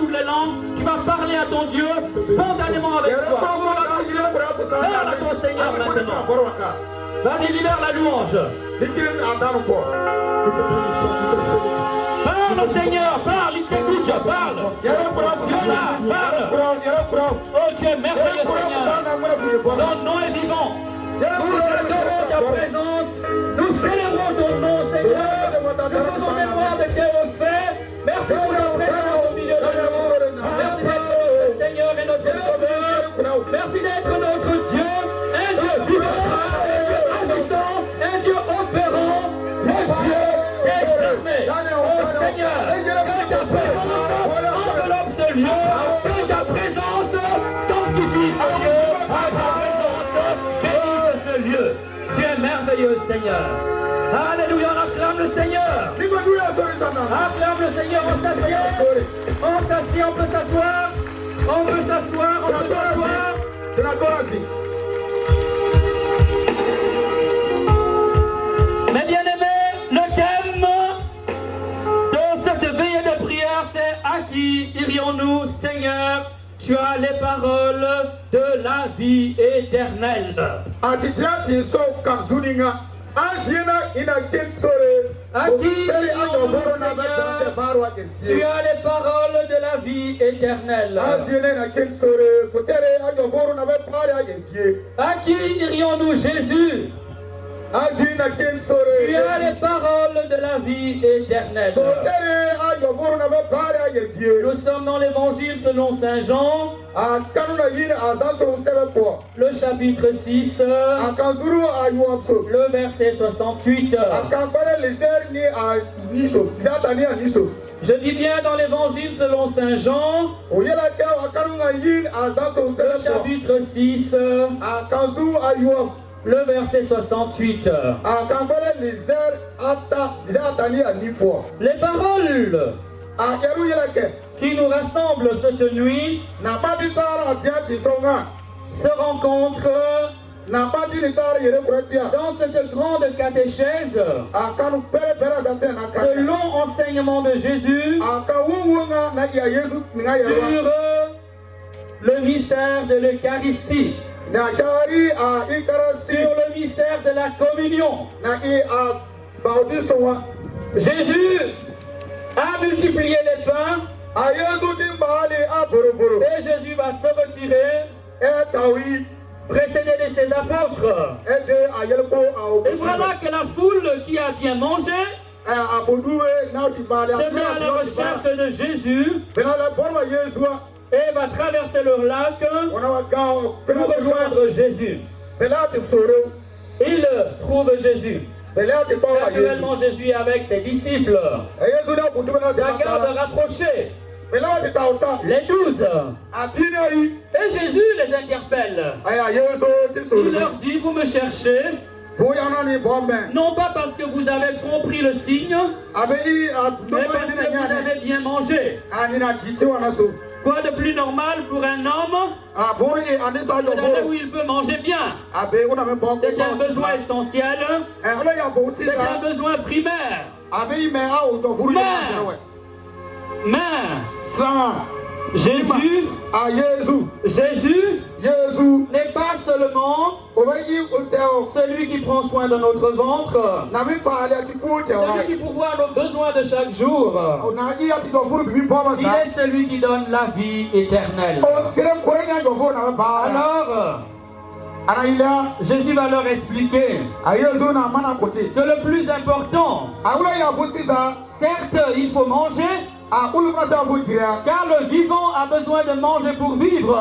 toutes les langues, tu vas parler à ton Dieu spontanément avec toi. Parle à ton Seigneur maintenant. Vas-y, libère la louange. Parle au Seigneur, parle, il t'écoute, parle. Dieu là, parle. Oh Dieu, merveilleux Seigneur. Ton nom est vivant. Nous adorons ta présence. Nous célébrons ton nom, Seigneur. Nous faisons mémoire de tes refaits. Merci pour ta présence au milieu de nous. Merci d'être notre Seigneur et notre Sauveur. Merci d'être notre Dieu, un Dieu vivant, un Dieu agissant, un Dieu opérant, le Dieu désormais. Oh Seigneur, que ta présence enveloppe ce lieu, que ta présence sanctifie ce lieu, que ta présence bénisse ce lieu. Tu es merveilleux, Seigneur. Alléluia, on acclame le Seigneur. Acclame le Seigneur, on s'assied. On s'assied, on peut s'asseoir. On peut s'asseoir, on peut s'asseoir. Mes bien-aimés, le thème de cette veillée de prière, c'est à qui irions-nous, Seigneur? Tu as les paroles de la vie éternelle. À qui tu as les paroles de la vie éternelle. À qui irions-nous, Jésus? Tu as les paroles de la vie éternelle. Nous sommes dans l'évangile selon Saint Jean, le chapitre 6, le verset 68. Je dis bien dans l'évangile selon Saint Jean, le chapitre 6, le verset 68. Les paroles qui nous rassemblent cette nuit se rencontrent dans cette grande catéchèse, ce long enseignement de Jésus sur le mystère de l'Eucharistie, sur le mystère de la communion. Jésus a multiplié les pains et Jésus va se retirer, précédé de ses apôtres. Et voilà que la foule qui a bien mangé se met à la recherche de Jésus et va traverser leur lac pour rejoindre Jésus. Il trouve Jésus. Actuellement, Jésus est avec ses disciples. La garde rapprochée. Les 12. Et Jésus les interpelle. Il leur dit, vous me cherchez, non pas parce que vous avez compris le signe, mais parce que vous avez bien mangé. Quoi de plus normal pour un homme que où il peut manger bien? C'est un besoin essentiel, c'est un besoin primaire. Mais Jésus n'est pas seulement celui qui prend soin de notre ventre, celui qui pourvoit nos besoins de chaque jour. Il est celui qui donne la vie éternelle. Alors, Jésus va leur expliquer que le plus important, certes, il faut manger, car le vivant a besoin de manger pour vivre.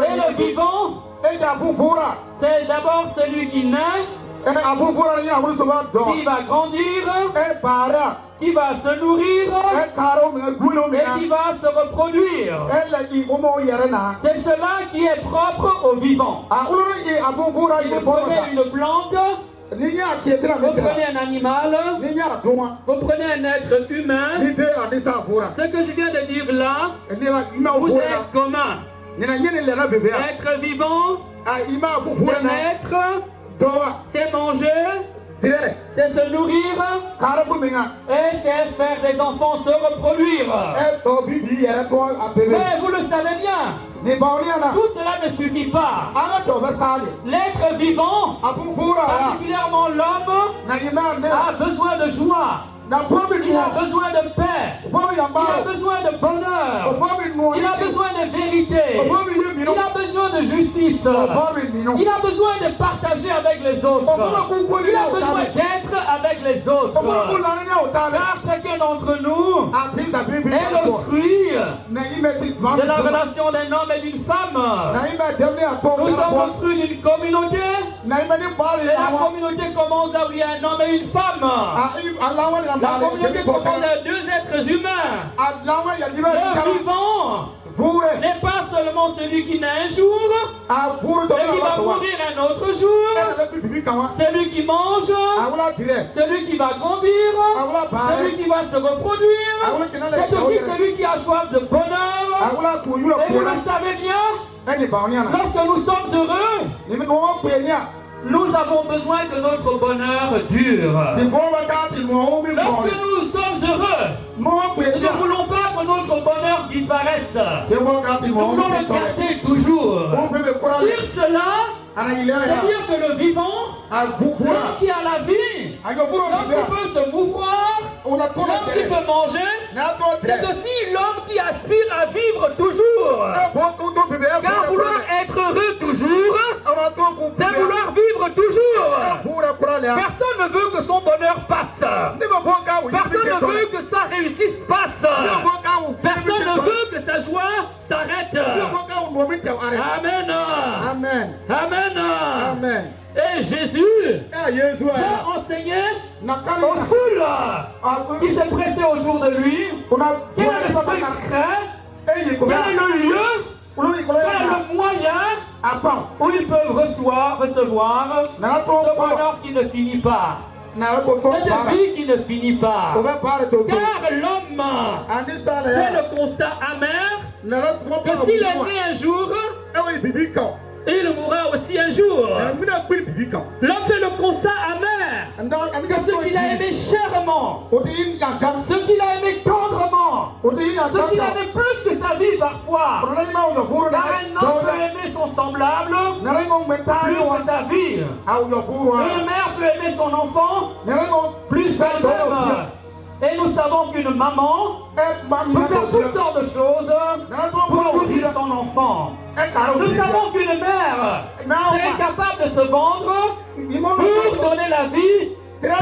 Et le vivant, c'est d'abord celui qui naît, qui va grandir, qui va se nourrir et qui va se reproduire. C'est cela qui est propre au vivant. Si vous prenez une plante, vous prenez un animal, vous prenez un être humain, ce que je viens de dire là, vous êtes commun. Être vivant, c'est naître, c'est manger, c'est se nourrir et c'est faire des enfants se reproduire. Mais vous le savez bien, tout cela ne suffit pas. L'être vivant, particulièrement l'homme, a besoin de joie. Il a besoin de paix. Il a besoin de bonheur. Il a besoin de vérité. Il a besoin de justice. Il a besoin de partager avec les autres. Il a besoin d'être avec les autres. Car chacun d'entre nous est le fruit de la relation d'un homme et d'une femme. Nous sommes le fruit d'une communauté. Et la communauté commence là où il y a un homme et une femme. La communauté comprend deux êtres humains. Le vivant n'est pas seulement celui qui naît un jour et qui va mourir un autre jour. Celui qui mange, celui qui va grandir, celui qui va se reproduire. C'est aussi celui qui a soif de bonheur. Et vous le savez bien, lorsque nous sommes heureux, nous avons besoin que notre bonheur dure. Lorsque nous sommes heureux, nous ne voulons pas que notre bonheur disparaisse. Nous voulons le garder toujours. Sur cela, c'est-à-dire que le vivant, l'homme qui a la vie, l'homme qui peut se mouvoir, l'homme qui peut manger, c'est aussi l'homme qui aspire à vivre toujours. Car vouloir être heureux toujours, c'est vouloir vivre toujours. Personne ne veut que son bonheur passe. Personne ne veut que sa réussite passe. Personne ne veut que sa joie s'arrête. Amen. Amen. Amen. Et Jésus a enseigné aux foules qui se pressaient autour de lui quel est le secret, quel est le lieu, quel est le moyen où ils peuvent recevoir ce bonheur qui ne finit pas. Cette vie qui ne finit pas. Car l'homme fait le constat amer que s'il est né un jour, il mourra aussi un jour. L'homme fait le constat amer que ce qu'il a aimé chèrement, ce qu'il a aimé tendrement, ce qu'il a aimé plus que sa vie parfois. Car un homme peut aimer son semblable plus que sa vie. Une mère peut aimer son enfant plus qu'elle-même. Et nous savons qu'une maman peut faire toutes sortes de choses pour nourrir son enfant. Nous savons qu'une mère est capable de se vendre pour donner la vie,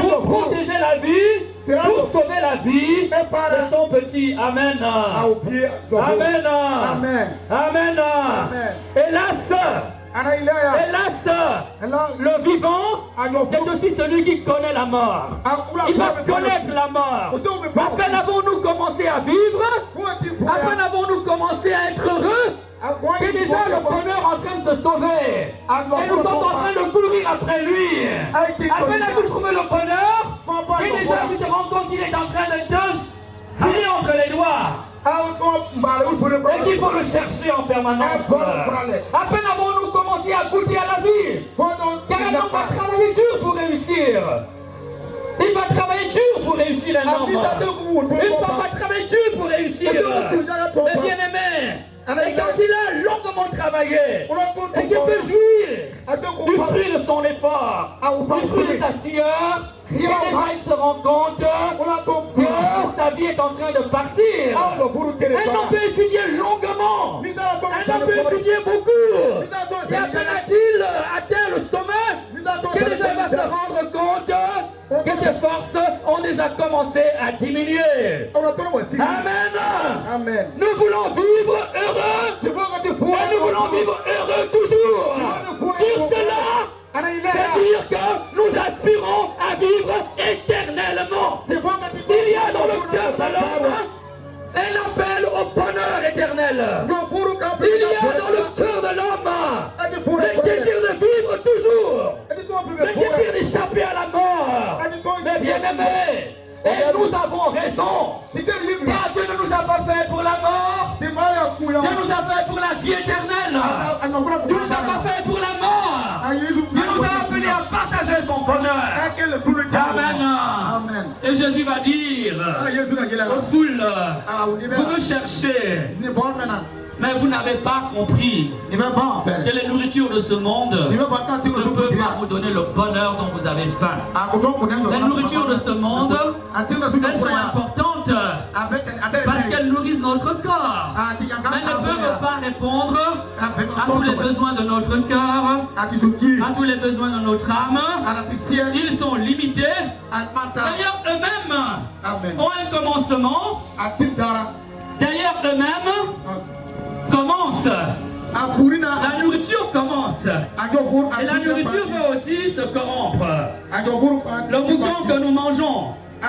pour protéger la vie, pour sauver la vie de son petit. Amen. Amen. Amen. Hélas, le vivant, c'est aussi celui qui connaît la mort. Il va connaître la mort. À peine avons-nous commencé à vivre, à peine avons-nous commencé à être heureux, que déjà le bonheur est en train de se sauver. Et nous sommes en train de courir après lui. À peine as-tu trouvé le bonheur, et déjà tu te rends compte qu'il est en train de te filer entre les doigts. Et qu'il faut le chercher en permanence. À peine avons-nous commencé à goûter à la vie. Car un homme va travailler dur pour réussir. Il va travailler dur pour réussir un homme. Une femme va travailler dur pour réussir. Mais bien aimé, et quand il a longuement travaillé, et qu'il peut jouir du fruit de son effort, du fruit de sa sueur, et déjà il se rend compte que sa vie est en train de partir. Un homme peut étudier longuement, un homme peut étudier beaucoup, et à peine a-t-il atteint le sommet, que déjà il va se rendre compte que ses forces ont déjà commencé à diminuer. Amen. Nous voulons vivre heureux, et nous voulons vivre heureux toujours. Pour cela, c'est-à-dire que nous aspirons à vivre éternellement. Il y a dans le cœur de l'homme un appel au bonheur éternel. Il y a dans le cœur de l'homme le désir de vivre toujours, le désir d'échapper à la mort. Mais bien aimé, et nous avons raison, car Dieu ne nous a pas fait pour la mort, Dieu nous a fait pour la vie éternelle. Dieu ne nous a pas fait pour la mort. Dieu nous a appelés à partager son bonheur. Jésus va dire aux foules, vous me cherchez, mais vous n'avez pas compris que les nourritures de ce monde ne peuvent pas vous donner le bonheur dont vous avez faim. Les nourritures de ce monde, elles sont importantes parce qu'elles nourrissent notre corps, mais ne peuvent pas répondre à tous les besoins de notre cœur, à tous les besoins de notre âme. Ils sont limités. D'ailleurs, eux-mêmes ont un commencement. D'ailleurs, eux-mêmes commence. La nourriture commence. Et la nourriture peut aussi se corrompre. Le bouton que nous mangeons, le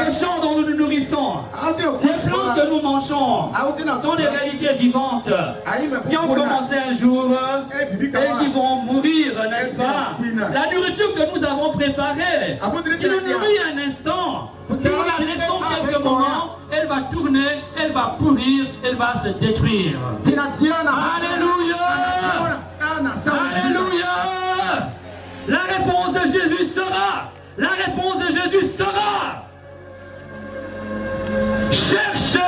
cochon dont nous nous nourrissons, les plantes que nous mangeons sont des réalités vivantes qui ont commencé un jour et qui vont mourir, n'est-ce pas? La nourriture que nous avons préparée, qui nous nourrit un instant, si nous la laissons quelques moments, elle va tourner, elle va pourrir, elle va se détruire. Alléluia! Alléluia! La réponse de Jésus sera, la réponse de Jésus sera: cherchez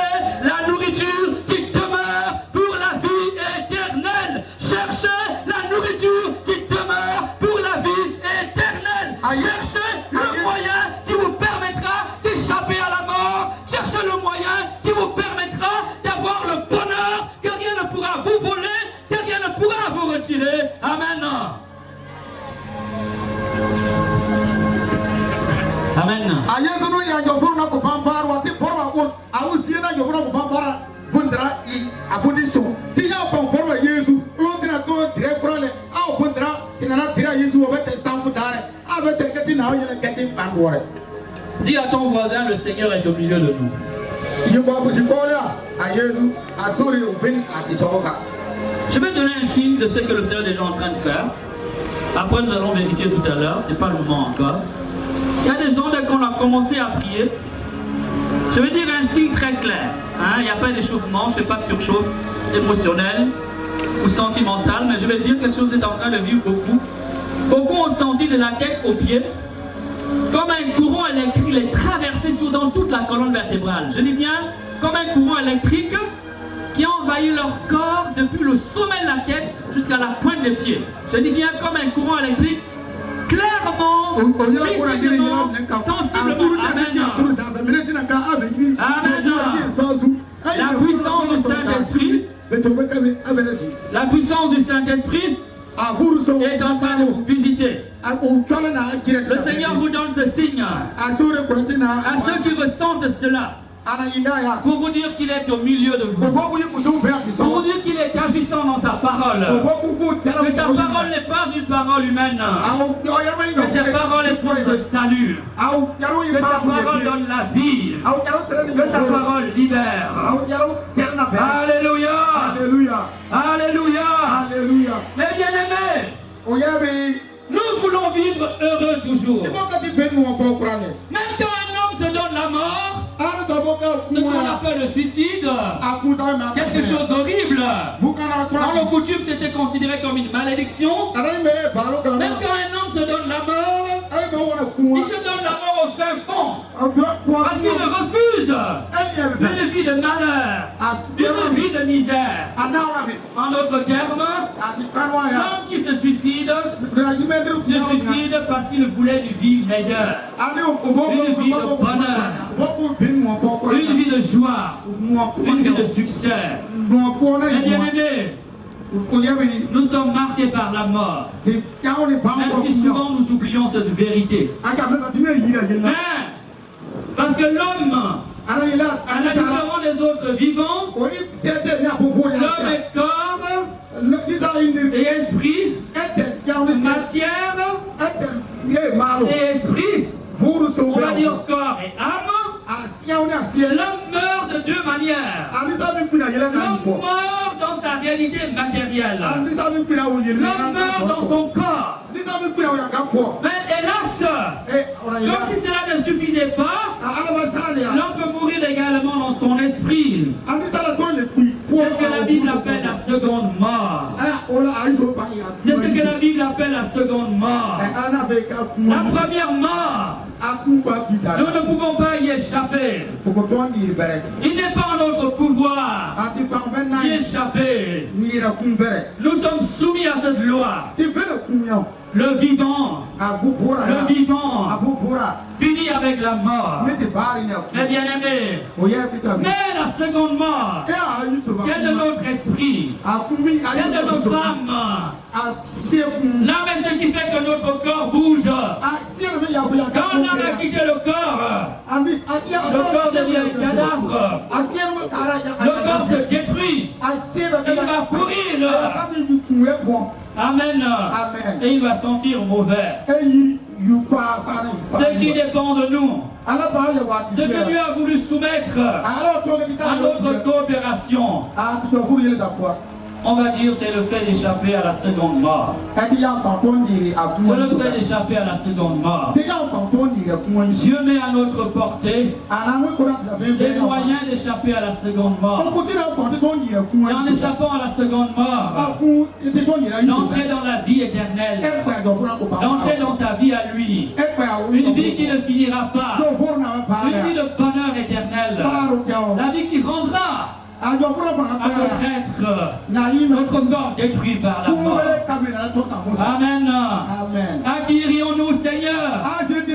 la nourriture qui demeure pour la vie éternelle. Cherchez la nourriture qui demeure pour la vie éternelle. Cherchez le moyen qui vous permettra d'échapper à la mort. Cherchez le moyen qui vous permettra d'avoir le bonheur que rien ne pourra vous voler, que rien ne pourra vous retirer. Amen. Amen. Dis à ton voisin, le Seigneur est au milieu de nous. Je vais donner un signe de ce que le Seigneur est déjà en train de faire. Après, nous allons vérifier tout à l'heure. Ce n'est pas le moment encore. Il y a des gens, dès qu'on a commencé à prier, je vais dire un signe très clair. Il n'y a pas d'échauffement, je ne fais pas de surchauffe émotionnelle ou sentimentale, mais je vais dire quelque chose est en train de vivre beaucoup. Beaucoup ont senti de la tête aux pieds, comme un courant électrique les traverser dans toute la colonne vertébrale. Je dis bien comme un courant électrique qui a envahi leur corps depuis le sommet de la tête jusqu'à la pointe des pieds. Je dis bien comme un courant électrique clairement, visiblement, sensiblement. Amen. Amen. La puissance du Saint-Esprit, la puissance du Saint-Esprit est en train de vous visiter. Le Seigneur vous donne ce signe à ceux qui ressentent cela, pour vous dire qu'il est au milieu de vous, pour vous dire qu'il est agissant dans sa parole, que sa parole n'est pas une parole humaine, que sa parole est source de salut, que sa parole donne la vie, que sa parole libère. Alléluia. Alléluia. Alléluia. Mes bien-aimés, nous voulons vivre heureux toujours. Même quand un homme se donne la mort, ce qu'on appelle le suicide, quelque chose d'horrible. Dans le coutume, c'était considéré comme une malédiction. Même quand un homme se donne la mort, il se donne la mort au fin fond, parce qu'il refuse une vie de malheur, une vie de misère. En d'autres termes, l'homme qui se suicide parce qu'il voulait une vie meilleure, une vie de bonheur, une vie de joie, une vie de succès. Mais bien-aimés, nous sommes marqués par la mort. Même si souvent nous oublions cette vérité. Mais, parce que l'homme, à la différence des autres vivants, l'homme est corps et esprit, matière et esprit, on va dire corps et âme. L'homme meurt de deux manières. L'homme meurt dans sa réalité matérielle. L'homme meurt dans son corps. Mais hélas, comme si cela ne suffisait pas, l'homme peut mourir également dans son esprit. C'est ce que la Bible appelle la seconde mort. C'est ce que la Bible appelle la seconde mort. La première mort, Nous ne pouvons pas y échapper. Il n'est pas en notre pouvoir d'y échapper. Nous sommes soumis à cette loi. Le vivant finit avec la mort. Mais bien aimé, mais la seconde mort, celle de notre esprit, celle de notre âme, l'âme est ce qui fait que notre corps bouge. Quand l'âme a quitté le corps devient un cadavre. Le corps se détruit. Il va pourrir. Amen. Et il va sentir mauvais. Ce qui dépend de nous, ce que Dieu a voulu soumettre à notre coopération, on va dire c'est le fait d'échapper à la seconde mort. C'est le fait d'échapper à la seconde mort. Dieu met à notre portée des moyens d'échapper à la seconde mort. Et en échappant à la seconde mort, d'entrer dans la vie éternelle, d'entrer dans sa vie à lui, une vie qui ne finira pas, une vie de bonheur éternel, la vie qui rendra à notre être, notre corps détruit par la mort. Amen. À qui irions-nous, Seigneur? C'est les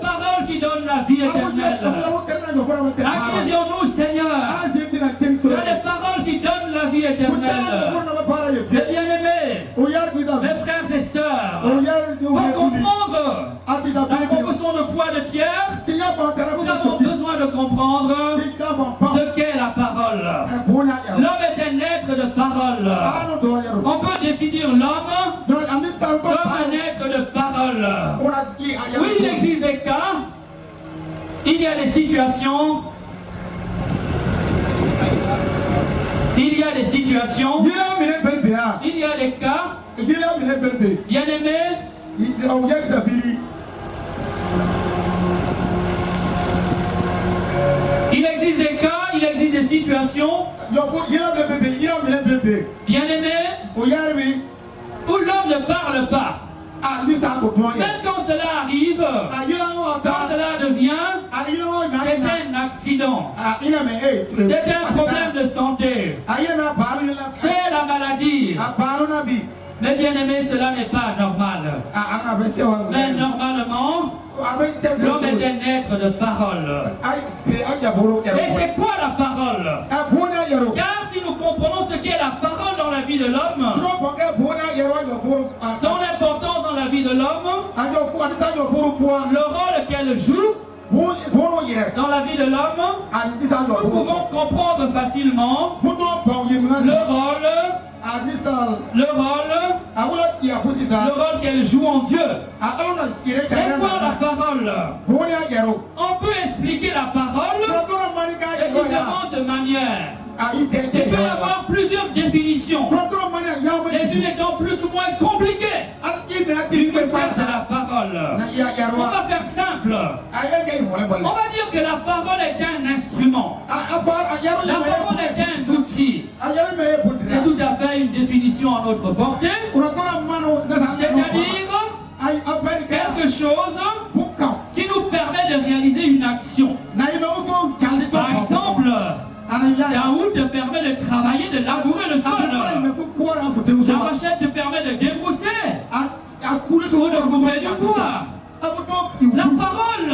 paroles qui donnent la vie éternelle. À qui irions-nous, Seigneur? C'est les paroles qui donnent la vie éternelle. Mes bien-aimés, mes frères et sœurs, pour comprendre la proportion de poids de Pierre, nous avons besoin de comprendre ce qu'est la parole. L'homme est un être de parole. On peut définir l'homme comme un être de parole. Oui, il existe des cas, il y a des situations, il y a des situations, il y a des cas, bien aimés, il existe des cas, il existe des situations, bien aimés, où l'homme ne parle pas. Même quand cela arrive, quand cela devient, c'est un accident, c'est un problème de santé, c'est la maladie. Mais bien aimé, cela n'est pas normal. Mais normalement, l'homme est un être de parole. Et c'est quoi la parole? Car si nous comprenons ce qu'est la parole dans la vie de l'homme, son importance dans la vie de l'homme, le rôle qu'elle joue dans la vie de l'homme, nous pouvons comprendre facilement le rôle qu'elle joue en Dieu. C'est quoi la parole? On peut expliquer la parole de différentes manières. Il peut y avoir plusieurs définitions, les unes étant plus ou moins compliquées. Une question, c'est la parole. On va faire simple. On va dire que la parole est un instrument. La parole est un outil. C'est tout à fait une définition à notre portée. C'est-à-dire quelque chose qui nous permet de réaliser une action. Par exemple, Daoud te permet de travailler, de labourer le sol. La machette te permet de débrousser ou de couper du bois. La parole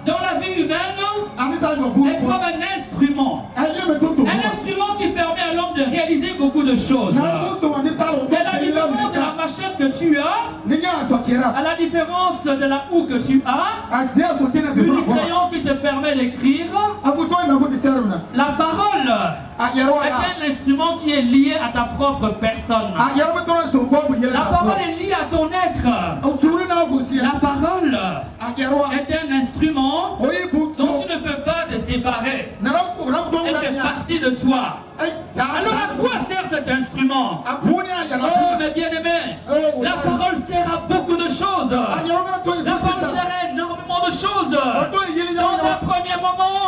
dans la vie humaine est comme un instrument. Un instrument qui permet à l'homme de réaliser beaucoup de choses. C'est la différence de la machette que tu as, à la différence de la houe que tu as, du crayon qui te permet d'écrire. La parole est un instrument qui est lié à ta propre personne. La parole est liée à ton être. La parole est un instrument dont tu ne peux pas te séparer. Elle fait partie de toi. Alors à quoi sert cet instrument? Oh mes bien-aimés, la parole sert à beaucoup de choses. La parole sert à énormément de choses. Dans un premier moment,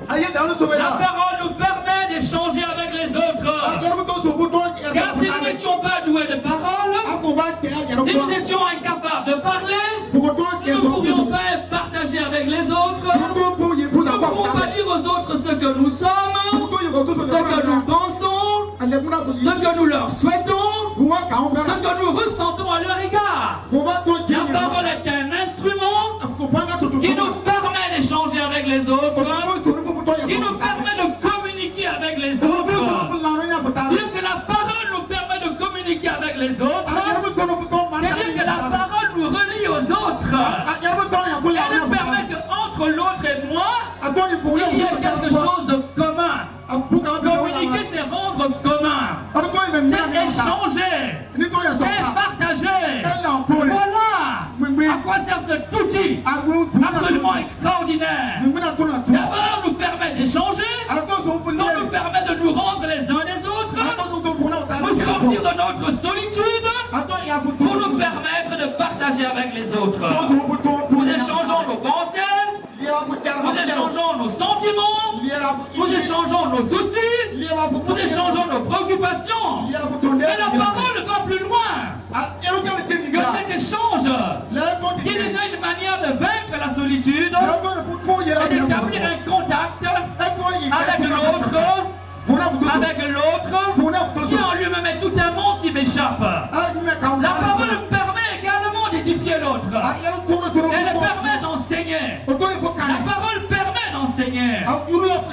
la parole nous permet d'échanger avec les autres. Car si nous n'étions pas doués de parole, si nous étions incapables de parler, nous ne pourrions pas partager avec les autres. Nous ne pouvons pas dire aux autres ce que nous sommes, ce que nous pensons, ce que nous leur souhaitons, ce que nous ressentons à leur égard. La parole est un instrument qui nous permet d'échanger avec les autres, qui nous permet de communiquer avec les autres. Dire que la parole nous permet de communiquer avec les autres, c'est-à-dire que la parole nous relie aux autres. Elle nous permet qu'entre l'autre et moi, il y a quelque chose de commun. Communiquer, c'est rendre commun. C'est échanger. C'est partager. Voilà. À quoi sert cet outil absolument extraordinaire? D'abord, nous permet d'échanger. Nous permet de nous rendre les uns les autres. Nous sortir de notre solitude pour nous permettre de partager avec les autres. Nous échangeons nos pensées. Nous échangeons nos sentiments, nous échangeons nos soucis, nous échangeons nos préoccupations. Mais la parole va plus loin que cet échange, qui est déjà une manière de vaincre la solitude et d'établir un contact avec l'autre, qui en lui-même est tout un monde qui m'échappe. La parole me permet également d'édifier l'autre. Elle permet d'enseigner. La parole permet d'enseigner.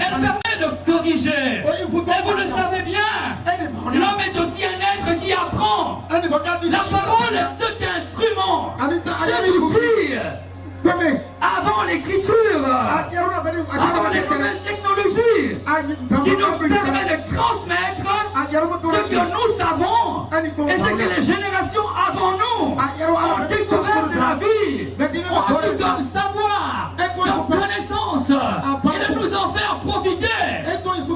Elle permet de corriger. Et vous le savez bien, l'homme est aussi un être qui apprend. La parole est cet instrument, cet outil. Avant l'écriture, avant les nouvelles technologies, qui nous permet de transmettre ce que nous savons et ce que les générations avant nous ont découvert de la vie, ont eu comme savoir, comme connaissance, et de nous en faire profiter.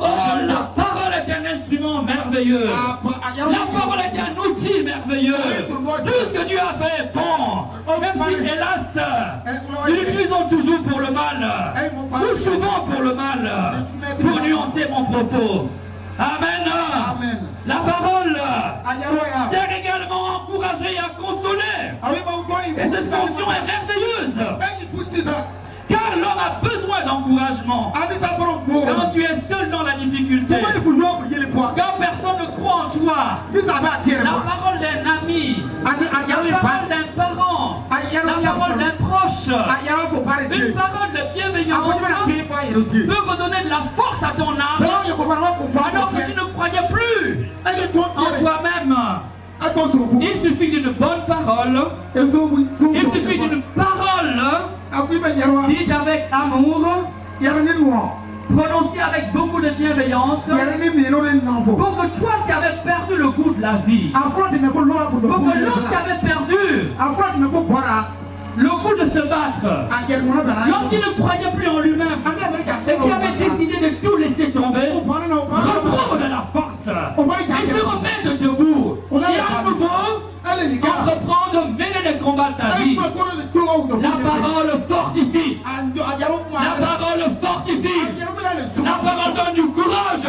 Oh, la parole est un instrument merveilleux. La parole est un outil merveilleux. Tout ce que Dieu a fait est bon, même si hélas, nous l'utilisons toujours pour le mal, ou souvent pour le mal, pour nuancer mon propos. Amen. La parole sert également à encourager et à consoler. Et cette fonction est merveilleuse. Car l'homme a besoin d'encouragement. Quand tu es seul dans la difficulté, quand personne ne croit en toi, la parole d'un ami, la parole d'un parent, la parole d'un proche, une parole de bienveillance peut redonner de la force à ton âme alors que tu ne croyais plus en toi-même. Il suffit d'une bonne parole, il suffit d'une parole dite avec amour, prononcée avec beaucoup de bienveillance, pour que toi qui avais perdu le goût de la vie, pour que l'homme qui avait perdu le goût de se battre, l'homme qui ne croyait plus en lui-même et qui avait décidé de tout laisser tomber, retrouve de la force et se remet debout et à nouveau entreprend de mener les combats de sa vie. La parole fortifie, la parole fortifie, la parole donne du courage,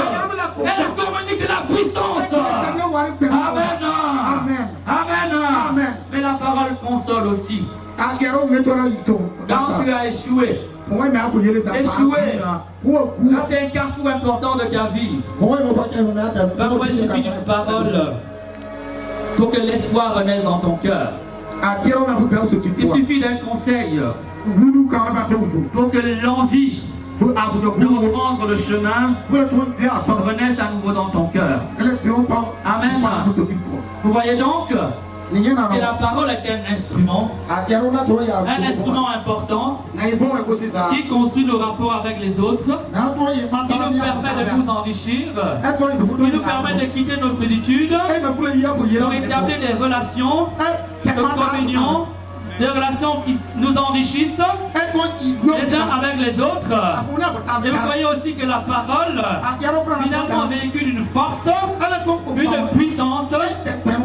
elle communique de la puissance. Amen. Amen. Mais la parole console aussi. Quand tu as échoué, quand tu as un carrefour important de ta vie, parfois il suffit d'une parole pour que l'espoir renaisse dans ton cœur. Il suffit d'un conseil pour que l'envie de reprendre le chemin renaisse à nouveau dans ton cœur. Amen. Vous voyez donc que la parole est un instrument important qui construit le rapport avec les autres, qui nous permet de nous enrichir, qui nous permet de quitter notre solitude, pour établir des relations de communion, des relations qui nous enrichissent les uns avec les autres. Et vous voyez aussi que la parole finalement véhicule une force, une puissance,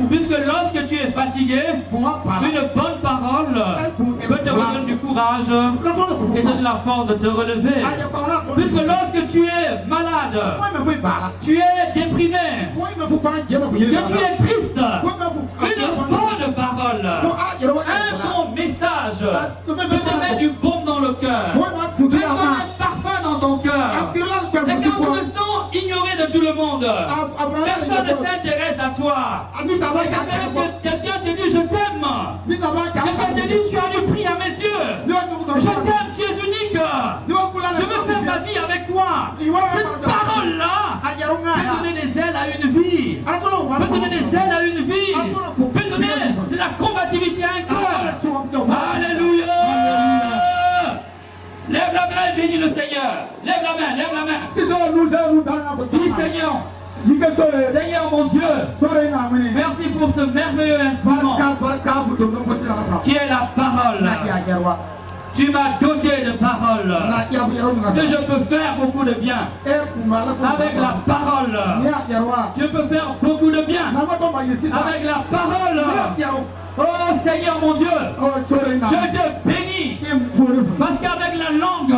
puisque lorsque tu es fatigué, une bonne parole peut te redonner du courage et de la force de te relever. Puisque lorsque tu es malade, tu es déprimé, que tu es triste, une bonne parole, un bon message visage, je te mets du baume dans le cœur, je te mets un parfum dans ton cœur. Et quand tu te sens ignoré de tout le monde, personne ne s'intéresse à toi. Quelqu'un te dit je t'aime. Quelqu'un te dit tu as du prix à mes yeux. Je t'aime, tu es unique. Je veux faire ma vie avec toi. Cette parole-là peut donner des ailes à une vie. Peut donner des ailes à une vie. Peut donner de la combativité à un cœur. Alléluia. Lève la main et bénis le Seigneur. Lève la main, lève la main. Dis Seigneur. Seigneur mon Dieu, merci pour ce merveilleux instrument qui est la parole. Tu m'as doté de parole. Que je peux faire beaucoup de bien. Avec la parole, je peux faire beaucoup de bien. Avec la parole. Oh Seigneur mon Dieu, je te bénis. Parce qu'avec la langue,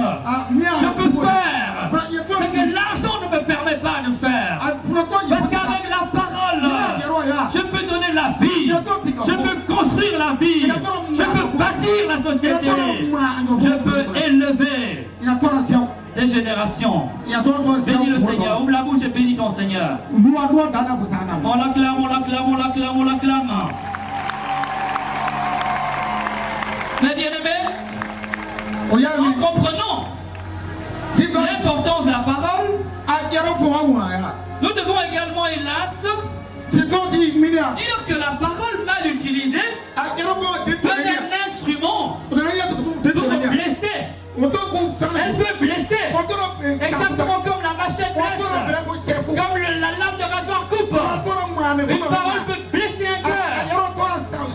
je peux faire ce que l'argent ne me permet pas de faire. Parce qu'avec la parole, je peux donner la vie. Je peux construire la vie. Je peux bâtir la société. Je peux élever des générations. Bénis le Seigneur. Ouvre la bouche et bénis ton Seigneur. On l'acclame, on l'acclame, on l'acclame, on l'acclame. Mais bien-aimés, en comprenant l'importance de la parole, nous devons également, hélas, dire que la parole mal utilisée peut être un instrument pour te blesser. Elle peut blesser, exactement comme la machette blesse, comme la lame de rasoir coupe. Une parole peut blesser un cœur.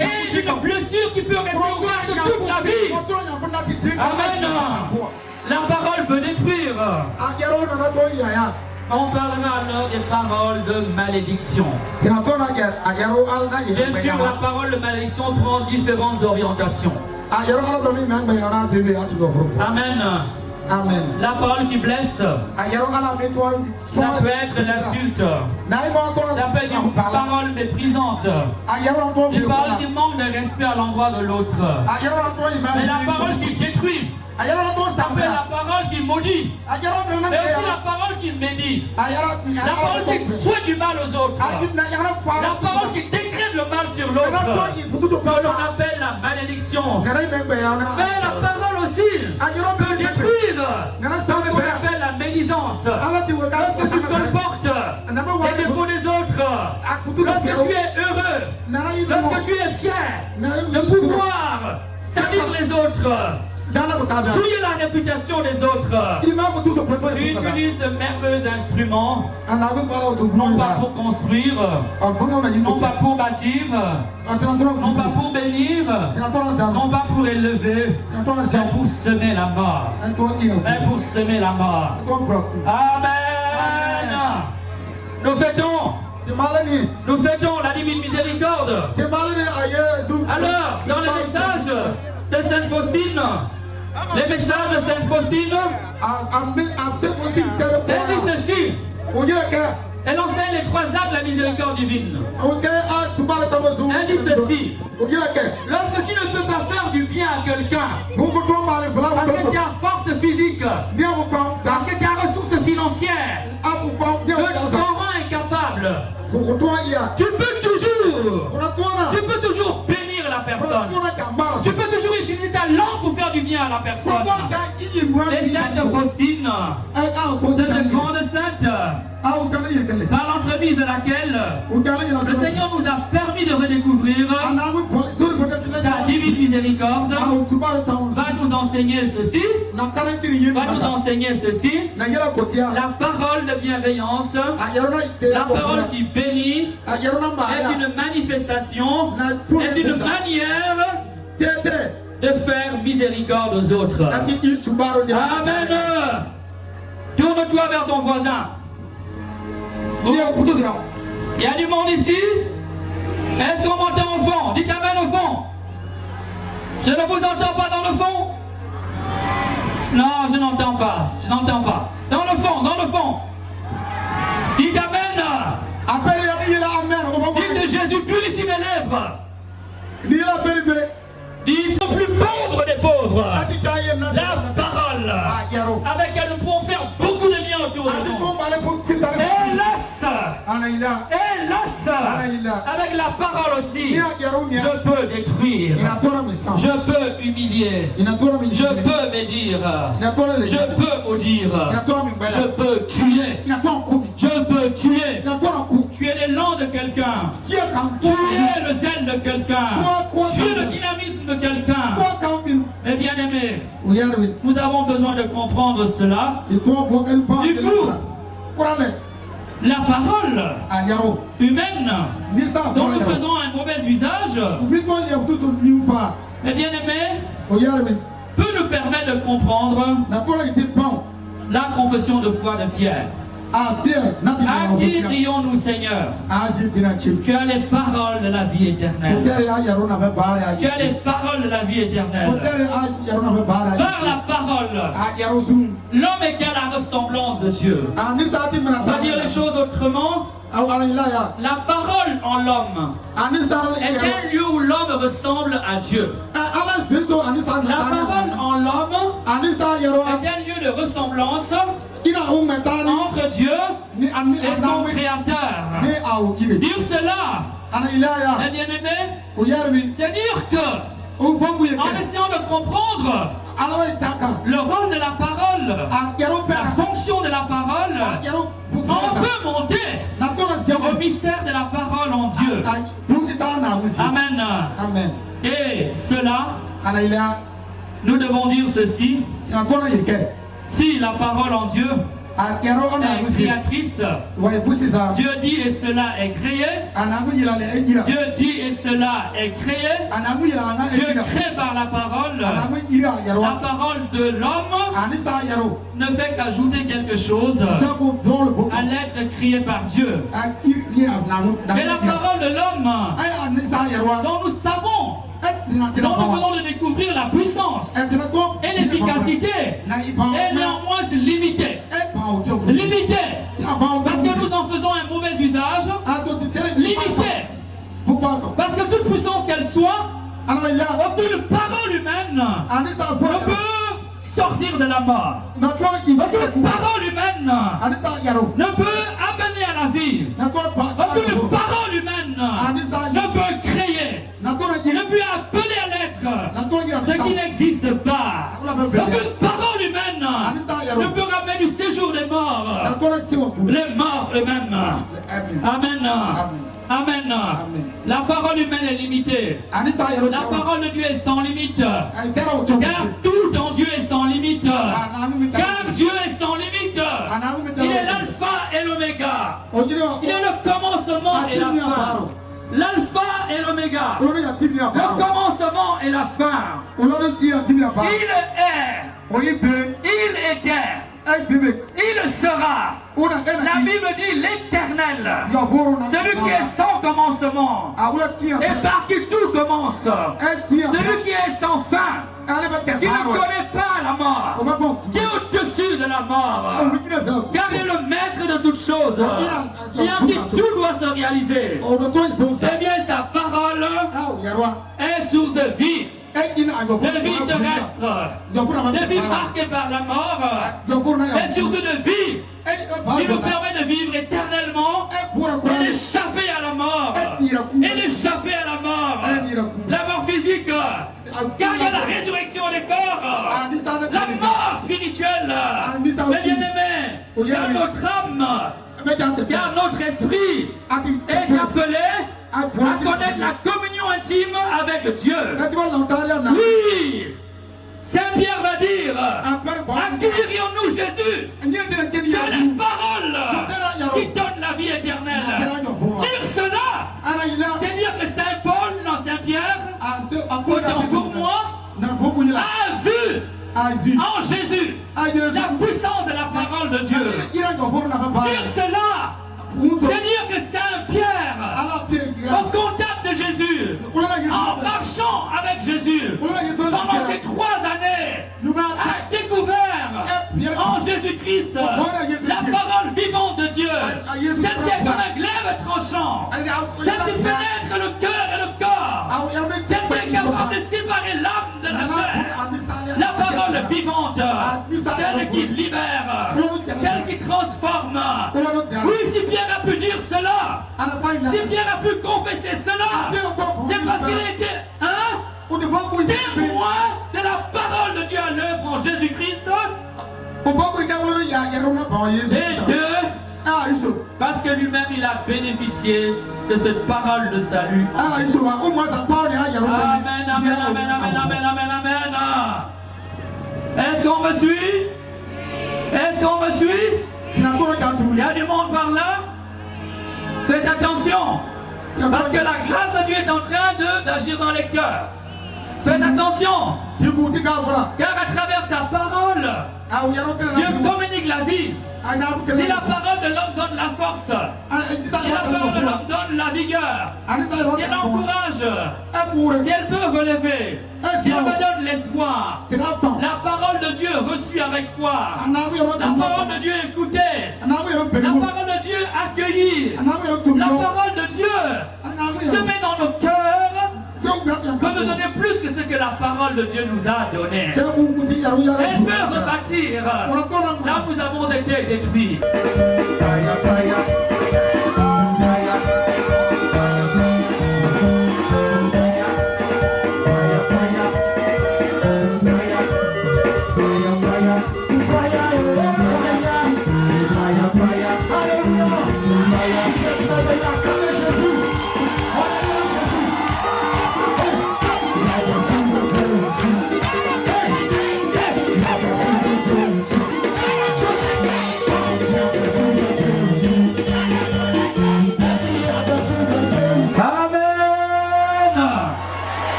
Et une blessure qui peut rester ouverte toute la vie. Amen. La parole peut détruire. On parlera alors des paroles de malédiction. Bien sûr, la parole de malédiction prend différentes orientations. Amen. Amen. La parole qui blesse, ça peut être l'insulte, ça peut être une parole méprisante, une parole qui manque de respect à l'endroit de l'autre. Mais la parole qui détruit, ça peut être la parole qui maudit, mais aussi la parole qui médit, la parole qui souhaite du mal aux autres, la parole qui décrète le mal sur l'autre, que l'on appelle la malédiction. Mais la parole aussi peut détruire ce qu'on appelle la médisance. Lorsque tu comportes les défauts des autres, lorsque tu es heureux, lorsque tu es fier de pouvoir salir les autres, souiller la réputation des autres, tu utilises ce merveilleux instrument, non pas pour construire, non pas pour bâtir, non pas pour bénir, non pas pour élever, mais pour semer la mort. Mais pour semer la mort. Amen. Nous fêtons la divine miséricorde. Alors, dans les messages de Sainte Faustine, les messages de Sainte Faustine, elle dit ceci. Elle enseigne les 3 actes de la miséricorde divine. Elle dit ceci. Lorsque tu ne peux pas faire du bien à quelqu'un, parce que tu as force physique, parce que tu as ressources financières, que ton rang est incapable, tu peux toujours bénir la personne. Tu peux toujours utiliser ta langue pour faire du bien à la personne. Et Sainte Faustine, cette grande sainte, par l'entremise de laquelle le Seigneur nous a permis de redécouvrir sa divine miséricorde, va nous enseigner ceci, la parole de bienveillance, la parole qui bénit, est une manifestation, est une manière de faire miséricorde aux autres. Amen. Tourne-toi vers ton voisin. Il y a du monde ici. Est-ce qu'on m'entend au fond? Dites amen au fond. Je ne vous entends pas dans le fond. Non, je n'entends pas. Dans le fond. Dites amen. Dites Jésus, purifie mes lèvres. Dites plus pauvre des pauvres. La parole avec laquelle nous pouvons faire beaucoup de liens autour de nous. Hélas, avec la parole aussi, je peux détruire, je peux humilier, je peux médire, je peux maudire, je peux tuer, je peux tuer, tuer l'élan de quelqu'un, tuer le zèle de quelqu'un, tuer le dynamisme de quelqu'un. Mais bien aimé, nous avons besoin de comprendre cela. Du coup, la parole humaine dont nous faisons un mauvais usage, mais bien aimé, peut nous permettre de comprendre la confession de foi de Pierre. À qui crions-nous, Seigneur? Tu as les paroles de la vie éternelle. Tu as les paroles de la vie éternelle. Par la parole, l'homme est à la ressemblance de Dieu. On va dire les choses autrement. La parole en l'homme est un lieu où l'homme ressemble à Dieu. La parole en l'homme est un lieu de ressemblance entre Dieu et son Créateur. Dire cela, mes bien-aimés, c'est dire que, en essayant de comprendre le rôle de la parole, la fonction de la parole, on peut monter au mystère de la parole en Dieu. Amen. Et cela, nous devons dire ceci. Si la parole en Dieu est créatrice, Dieu dit et cela est créé. Dieu dit et cela est créé. Dieu crée par la parole. La parole de l'homme ne fait qu'ajouter quelque chose à l'être créé par Dieu. Mais la parole de l'homme, dont nous savons, dont nous venons de découvrir la puissance et l'efficacité, est néanmoins limitée. Parce que nous en faisons un mauvais usage. Limité. Parce que toute puissance qu'elle soit, aucune parole humaine ne peut sortir de la mort. Aucune parole humaine ne peut amener à la vie. Aucune parole humaine ne peut créer, ne peut appeler à l'être ce qui n'existe pas. Aucune parole humaine ne peut ramener du séjour des morts, les morts eux-mêmes. Amen. La parole humaine est limitée. La parole de Dieu est sans limite. Car tout en Dieu est sans limite. Car Dieu est sans limite. Il est l'alpha et l'oméga. Il est le commencement et la fin. L'alpha et l'oméga. Le commencement et la fin. Il était. Il sera. La Bible dit l'éternel, celui qui est sans commencement et par qui tout commence, celui qui est sans fin, qui ne connaît pas la mort, qui est au-dessus de la mort, car il est le maître de toutes choses, qui a dit tout doit se réaliser. C'est bien sa parole est source de vie. De vie terrestre, de vie marquée par la mort, mais surtout de vie qui nous permet de vivre éternellement et d'échapper à la mort. La mort physique, car il y a la résurrection des corps, la mort spirituelle. Mais bien aimé, car notre âme, car notre esprit est appelé à connaître la communion intime avec Dieu. Oui, Saint Pierre va dire, à qui dirions-nous Jésus? Que les paroles qui donnent la vie éternelle. Dire cela, c'est dire que Saint Paul, non Saint Pierre, autant pour moi, a vu en Jésus la puissance de la parole de Dieu. Dire cela, c'est dire que Saint Pierre, au contact de Jésus, en marchant avec Jésus, pendant ces 3 années, a découvert en Jésus-Christ la parole vivante de Dieu. Celle qui est comme un glaive tranchant, celle qui pénètre le cœur et le corps, celle qui est capable de séparer l'âme de la transforme. Oui, si Pierre a pu dire cela, si Pierre a pu confesser cela, c'est parce qu'il était témoin de la parole de Dieu à l'œuvre en Jésus-Christ. Et deux, parce que lui-même il a bénéficié de cette parole de salut. Amen, amen, amen, amen, amen, amen, amen. Est-ce qu'on me suit? Est-ce qu'on me suit? Il y a du monde par là? Faites attention. Parce que la grâce de Dieu est en train d'agir dans les cœurs. Faites attention. Car à travers sa parole, Dieu communique la vie. Si la parole de l'homme donne la force, si la parole de l'homme donne la vigueur, si elle encourage, si elle peut relever, si elle me donne l'espoir, la parole de Dieu reçue avec foi, la parole de Dieu écoutée, la parole de Dieu accueillie, la parole de Dieu semée dans nos cœurs, peut nous donner plus que ce que la parole de Dieu nous a donné. Elle peut rebâtir là où nous avons été détruits.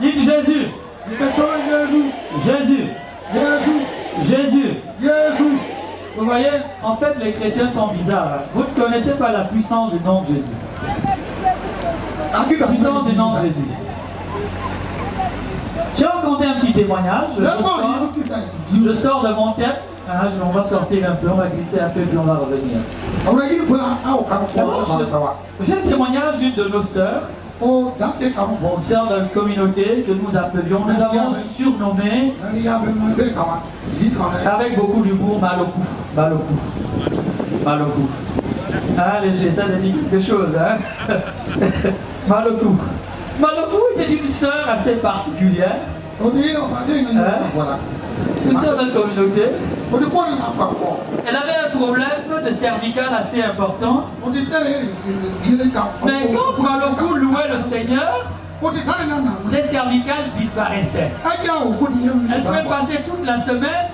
Dites Jésus. Jésus. Jésus. Vous voyez, en fait, les chrétiens sont bizarres. Vous ne connaissez pas la puissance du nom de Jésus. La puissance du nom de Jésus. Je vais raconter un petit témoignage. Je sors de mon thème. On va sortir un peu, on va glisser un peu, puis on va revenir. J'ai un témoignage d'une de nos sœurs. Sœur de la communauté que nous appelions, nous avons surnommé avec beaucoup d'humour Malokou. Ça dit quelque chose, hein. Malokou était une sœur assez particulière. Une sœur de la communauté. Elle avait un problème de cervical assez important. Mais quand Malokou louait le Seigneur, ses cervicales disparaissaient. Elle pouvait passer toute la semaine,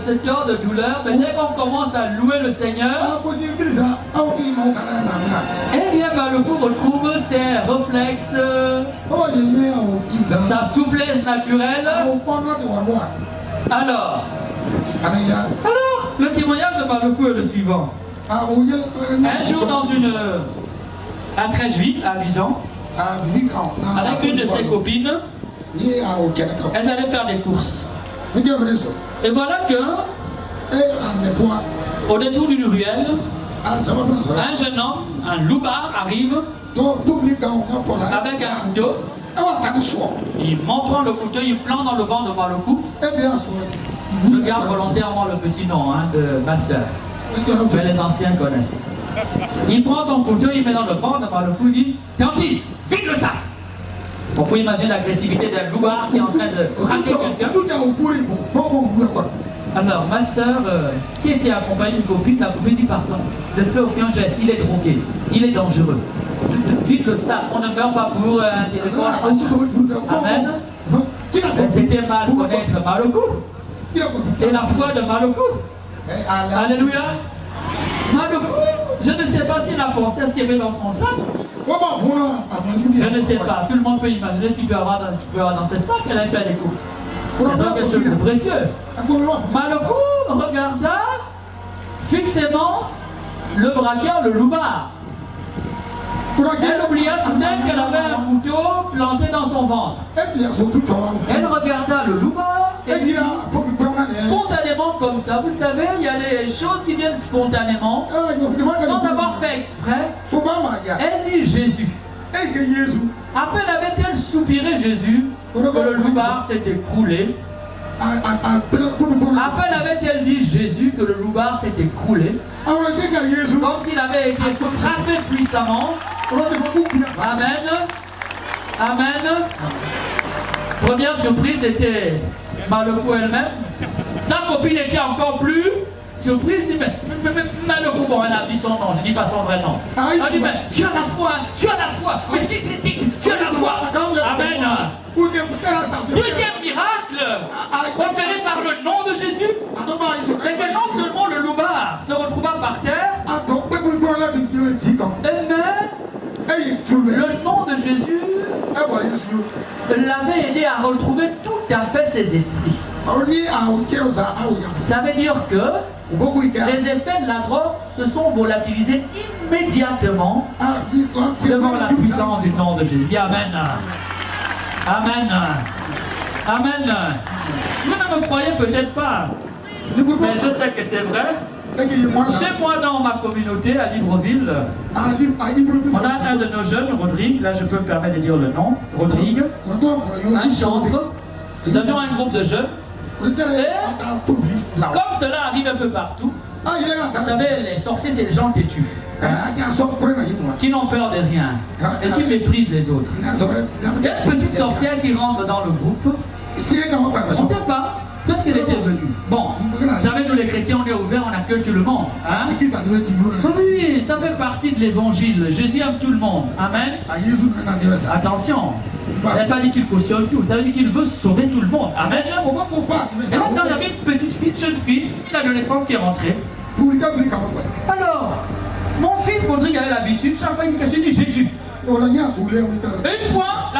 ce genre de douleur, mais dès qu'on commence à louer le Seigneur, eh bien Malokou retrouve ses réflexes, sa souplesse naturelle. Alors, le témoignage de Malokou est le suivant. Un jour dans à Trècheville, à Abidjan, avec une de ses copines, elles allaient faire des courses. Et voilà que, au détour d'une ruelle, un jeune homme, un loupard, arrive avec un couteau. Il m'en prend le couteau, il plante dans le ventre de Malokou. Je garde volontairement le petit nom de ma soeur, que les anciens connaissent. Il prend son couteau, il met dans le ventre de Malokou, il dit « Tanti, vite le sac !» On peut imaginer l'agressivité d'un loupard qui est en train de braquer quelqu'un. Alors, ma soeur, qui était accompagnée d'une copine, la copine dit pardon, ne fais aucun geste, il est drogué, il est dangereux. Vite le sac, on ne meurt pas pour un téléphone. Amen. C'était mal connaître Malokou. Et la foi de Malokou. Alléluia. Malokou, je ne sais pas s'il a pensé à ce qu'il y avait dans son sac. Je ne sais pas, tout le monde peut imaginer ce qu'il peut avoir dans ce sac. Elle a fait des courses. C'est donc quelque chose de précieux. Malokou regarda fixément le braqueur, le loupard. Elle oublia soudain qu'elle avait un couteau planté dans son ventre. Elle regarda le loupard et dit, spontanément comme ça, vous savez, il y a des choses qui viennent spontanément, sans avoir fait exprès. Elle dit Jésus. À peine avait-elle soupiré Jésus, que le loupard s'est écroulé. À peine avait-elle dit Jésus que le loupard s'est écroulé, comme s'il avait été frappé puissamment. Amen. Amen. Première surprise était Maloko elle-même. Sa copine était encore plus surprise. Elle dit mais Maloko, bon, elle a dit son nom, je ne dis pas son vrai nom. Elle dit mais tu as la foi, tu as la foi, mais tu as la foi. Amen. Deuxième miracle, opéré par le nom de Jésus, c'est que non seulement le loupard se retrouva par terre, mais le nom de Jésus l'avait aidé à retrouver tout à fait ses esprits. Ça veut dire que les effets de la drogue se sont volatilisés immédiatement devant la puissance du nom de Jésus. Amen. Amen. Amen. Vous ne me croyez peut-être pas, mais je sais que c'est vrai. Chez moi, dans ma communauté à Libreville, on a un de nos jeunes, Rodrigue, là je peux me permettre de dire le nom, Rodrigue, un chantre. Nous avions un groupe de jeunes. Et comme cela arrive un peu partout, vous savez, les sorciers, c'est des gens têtus, qui n'ont peur de rien et qui méprisent les autres. Il y a une petite sorcière qui rentre dans le groupe. On ne sait pas qu'est-ce qu'elle était venue. Bon, vous savez, nous les chrétiens, on est ouverts, on accueille tout le monde. Hein? Oui, ça fait partie de l'évangile. Jésus aime tout le monde. Amen. Attention, il n'a pas dit qu'il cautionne tout, ça veut dire qu'il veut sauver tout le monde. Amen. Et maintenant, il y avait une petite fille, jeune fille, une adolescente qui est rentrée. Alors, mon fils Rodrigue avait l'habitude, chaque fois il me dit Jésus. Une fois,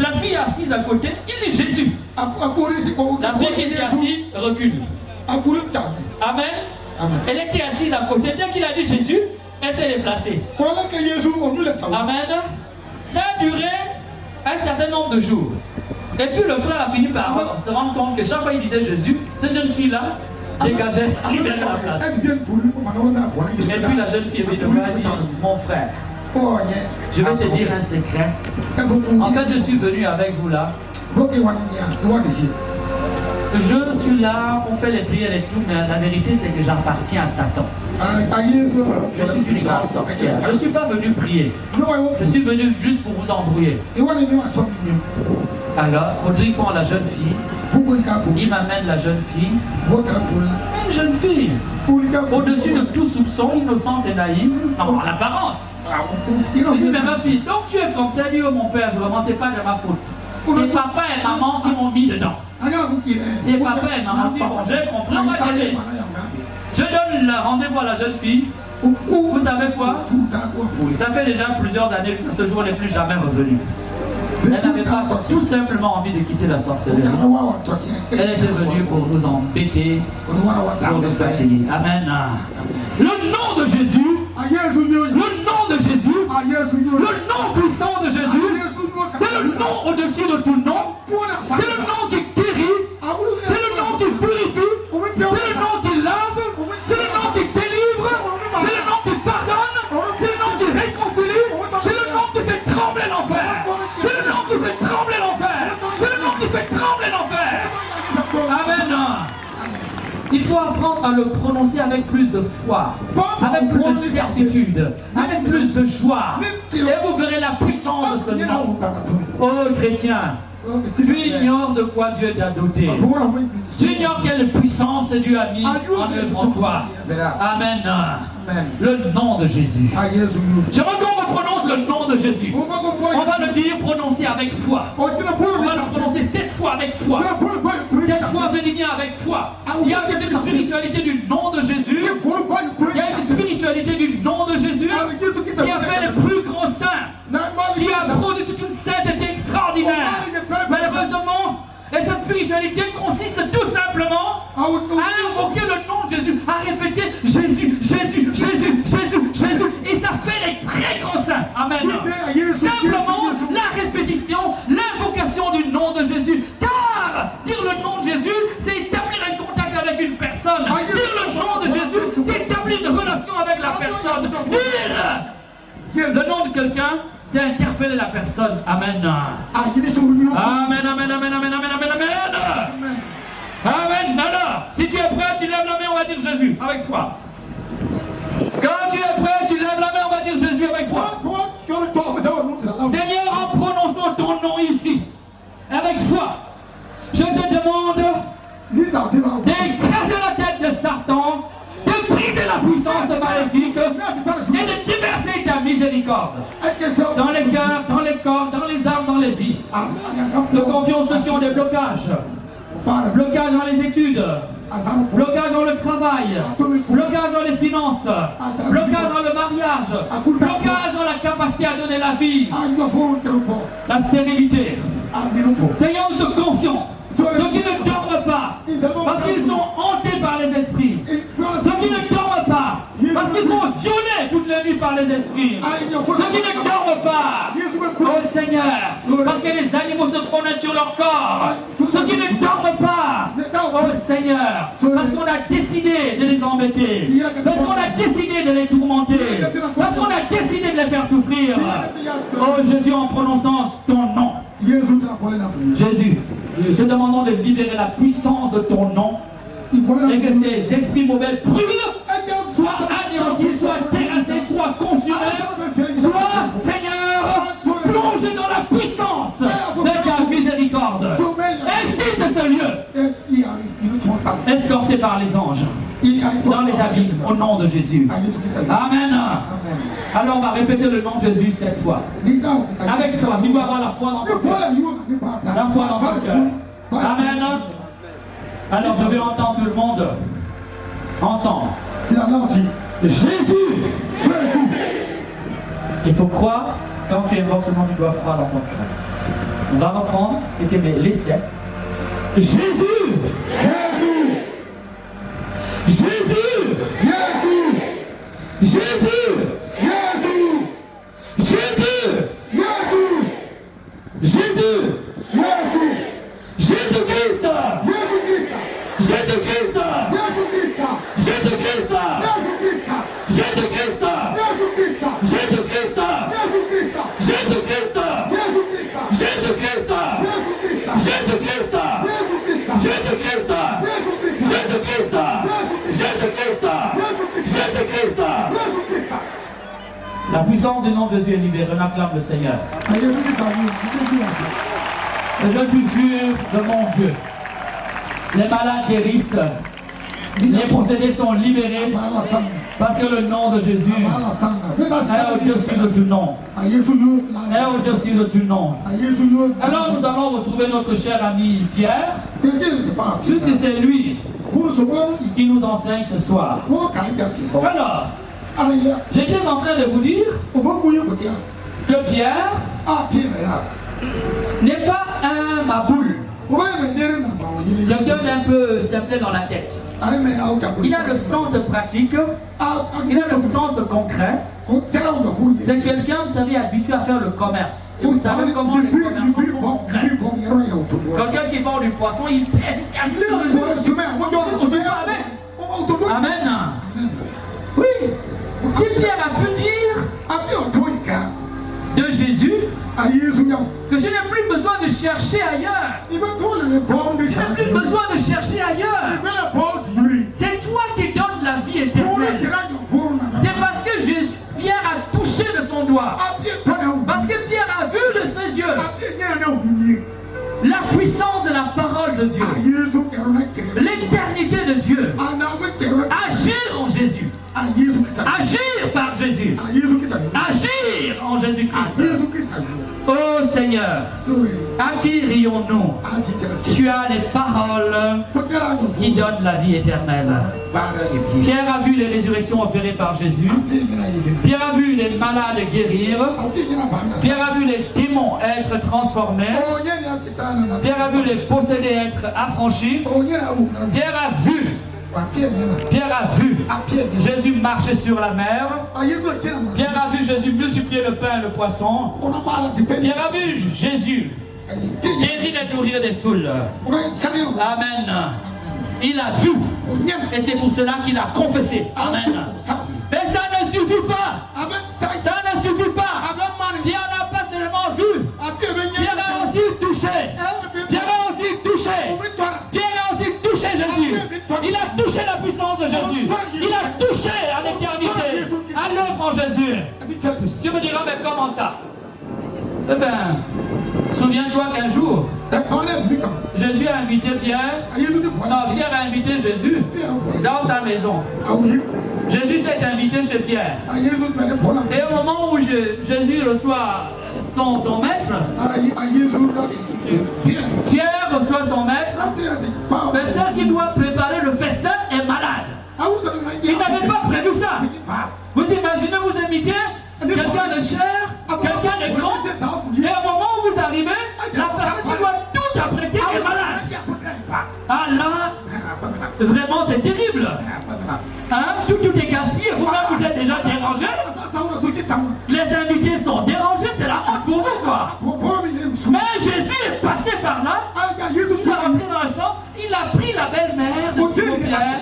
la fille assise à côté, il dit Jésus. La fille qui était assise recule. Amen. Elle était assise à côté. Dès qu'il a dit Jésus, elle s'est déplacée. Amen. Ça a duré un certain nombre de jours. Et puis le frère a fini par se rendre compte que chaque fois il disait Jésus, cette jeune fille-là dégageait, arrivait à la place. Et puis la jeune fille est venue me dire, mon frère, je vais te dire un secret. En fait, je suis venu avec vous là. Je suis là, on fait les prières et tout, mais la vérité c'est que j'appartiens à Satan. Je suis une grande sorcière. Je ne suis pas venu prier. Je suis venu juste pour vous embrouiller. Alors, Rodrigue prend la jeune fille. Il m'amène la jeune fille. Une jeune fille. Au-dessus de tout soupçon, innocente et naïve, en apparence. Il dit, mais ma fille, donc tu es comme ça, dit, oh mon père, vraiment, c'est pas de ma faute. C'est papa et maman qui m'ont mis dedans. C'est papa et maman qui m'ont, j'ai compris, on va t'aider. Je donne le rendez-vous à la jeune fille. Vous savez quoi? Ça fait déjà plusieurs années que ce jour n'est plus jamais revenu. Elle n'avait pas tout simplement envie de quitter la sorcellerie. Elle était venue pour nous embêter, pour nous fatiguer. Amen. Le nom de Jésus, le nom de Jésus, le nom puissant de Jésus, c'est le nom au-dessus de tout nom. C'est le nom qui guérit, c'est le nom qui purifie, c'est le nom qui lave, c'est le nom qui délivre, c'est le nom qui pardonne, c'est le nom qui réconcilie, c'est le nom qui fait trembler l'enfer. C'est le nom qui fait trembler l'enfer. C'est le nom qui fait trembler l'enfer. Amen. Il faut apprendre à le prononcer avec plus de foi, avec plus de certitude, avec plus de joie. Et vous verrez la puissance de ce nom. Oh chrétien, tu ignores de quoi Dieu t'a doté. Tu ignores quelle puissance Dieu a mis en œuvre en toi. Amen. Le nom de Jésus. J'aimerais qu'on prononce le nom de Jésus. On va le dire, prononcer avec foi. On va le prononcer 7 fois avec foi. 7 fois, je dis bien avec foi. Il y a une spiritualité du nom de Jésus. Il y a une spiritualité du nom de Jésus qui a fait les plus grands saints, qui a produit toute une sainteté extraordinaire. Malheureusement, et cette spiritualité consiste tout simplement à invoquer le nom de Jésus, à répéter Jésus, Jésus, Jésus, Jésus, Jésus. Et ça fait les très grands saints. Amen. Simplement la répétition, l'invocation du nom de Jésus. Car dire le nom de Jésus, c'est établir un contact avec une personne. Dire le nom de Jésus, c'est établir une relation avec la personne. Dire le nom de quelqu'un, c'est interpeller la personne. Amen. Amen, amen, amen, amen, amen, amen, amen. Amen. Alors, si tu es prêt, tu lèves la main, on va dire Jésus avec foi. Quand tu es prêt, tu lèves la main, on va dire Jésus avec foi. Seigneur, en prononçant ton nom ici, avec foi, je te demande d'écraser la tête de Satan, de briser la puissance maléfique et de déverser ta miséricorde dans les cœurs, dans les corps, dans les âmes, dans les vies. Nous confions ceux qui ont des blocages. Blocage dans les études, blocage dans le travail, blocage dans les finances, blocage dans le mariage, blocage dans la capacité à donner la vie, la sérénité. Seigneur, nous te confions. Ceux qui ne dorment pas, parce qu'ils sont hantés par les esprits. Ceux qui ne dorment pas, parce qu'ils sont violés toute la nuit par les esprits. Ceux qui ne dorment pas, oh Seigneur, parce que les animaux se promènent sur leur corps. Ceux qui ne dorment pas, oh Seigneur, parce qu'on a décidé de les embêter, parce qu'on a décidé de les tourmenter, parce qu'on a décidé de les faire souffrir. Oh Jésus, en prononçant ton nom, Jésus, nous te demandons de libérer la puissance de ton nom et que ces esprits mauvais brûlent, soient anéantis, soient terrassés, soient consumés, soient, Seigneur, plongés dans la puissance de ta miséricorde. Existe ce lieu, escorté par les anges, dans les abîmes, au nom de Jésus. Amen. Alors on va répéter le nom de Jésus cette fois. Avec toi, tu dois avoir la foi dans ton cœur. La foi dans ton cœur. Amen. Alors je vais entendre tout le monde ensemble. Jésus. Il faut croire, quand tu invoques ce nom, tu dois croire dans ton cœur. On va reprendre, c'était les 7. Jésus. Jésus. Jésus. Jésus. Jésus. Jésus-Christ! Jésus-Christ! Jésus-Christ! Jésus-Christ! Jésus-Christ! Jésus-Christ! Jésus-Christ! Jésus-Christ! Jésus-Christ! Jésus-Christ! Jésus-Christ! Jésus-Christ! La puissance du nom de Jésus est libérée. On acclame le Seigneur. Et je suis sûr de mon Dieu. Les malades guérissent. Les possédés sont libérés. Parce que le nom de Jésus est au-dessus de tout nom. Est au-dessus de tout nom. Alors nous allons retrouver notre cher ami Pierre. Puisque c'est lui qui nous enseigne ce soir. Alors, j'étais en train de vous dire que Pierre n'est pas un maboule. Quelqu'un d'un peu simple dans la tête. Il a le sens pratique, il a le sens concret. C'est quelqu'un, vous savez, habitué à faire le commerce. Et vous savez comment les commerçants sont concrets. Quelqu'un qui vend du poisson, il pèse, il calcule. Amen. Oui. Si Pierre a pu dire de Jésus que je n'ai plus besoin de chercher ailleurs. Je n'ai plus besoin de chercher ailleurs. C'est toi qui donnes la vie éternelle. C'est parce que Pierre a touché de son doigt. Parce que Pierre a vu de ses yeux la puissance de la parole de Dieu. L'éternité de Dieu. Agir en Jésus. Agir par Jésus. Agir en Jésus-Christ. Oh Seigneur, à qui rions-nous? Tu as les paroles qui donnent la vie éternelle. Pierre a vu les résurrections opérées par Jésus. Pierre a vu les malades guérir. Pierre a vu les démons être transformés. Pierre a vu les possédés être affranchis. Pierre a vu Jésus marcher sur la mer. Pierre a vu Jésus multiplier le pain et le poisson. Pierre a vu Jésus guérir et nourrir des foules. Amen. Il a vu. Et c'est pour cela qu'il a confessé. Amen. Mais ça ne suffit pas. Ça ne suffit pas. Il y en a comment ça? Eh bien, souviens-toi qu'un jour, Jésus a invité Pierre. Non, Pierre a invité Jésus dans sa maison. Jésus s'est invité chez Pierre. Et au moment où Jésus reçoit son maître, Pierre reçoit son maître, mais celle qui doit préparer le festin est malade. Il n'avait pas prévu ça. Vous imaginez, vous invitez quelqu'un de cher, quelqu'un de grand, et au moment où vous arrivez, la personne qui doit tout apprêter est malade. Ah là, vraiment c'est terrible. Hein? Tout est gaspillé, vous-même vous êtes déjà dérangé. Les invités sont dérangés, c'est la honte pour vous quoi. Mais Jésus est passé par là, il est rentré dans la chambre, il a pris la belle-mère de Simon-Pierre.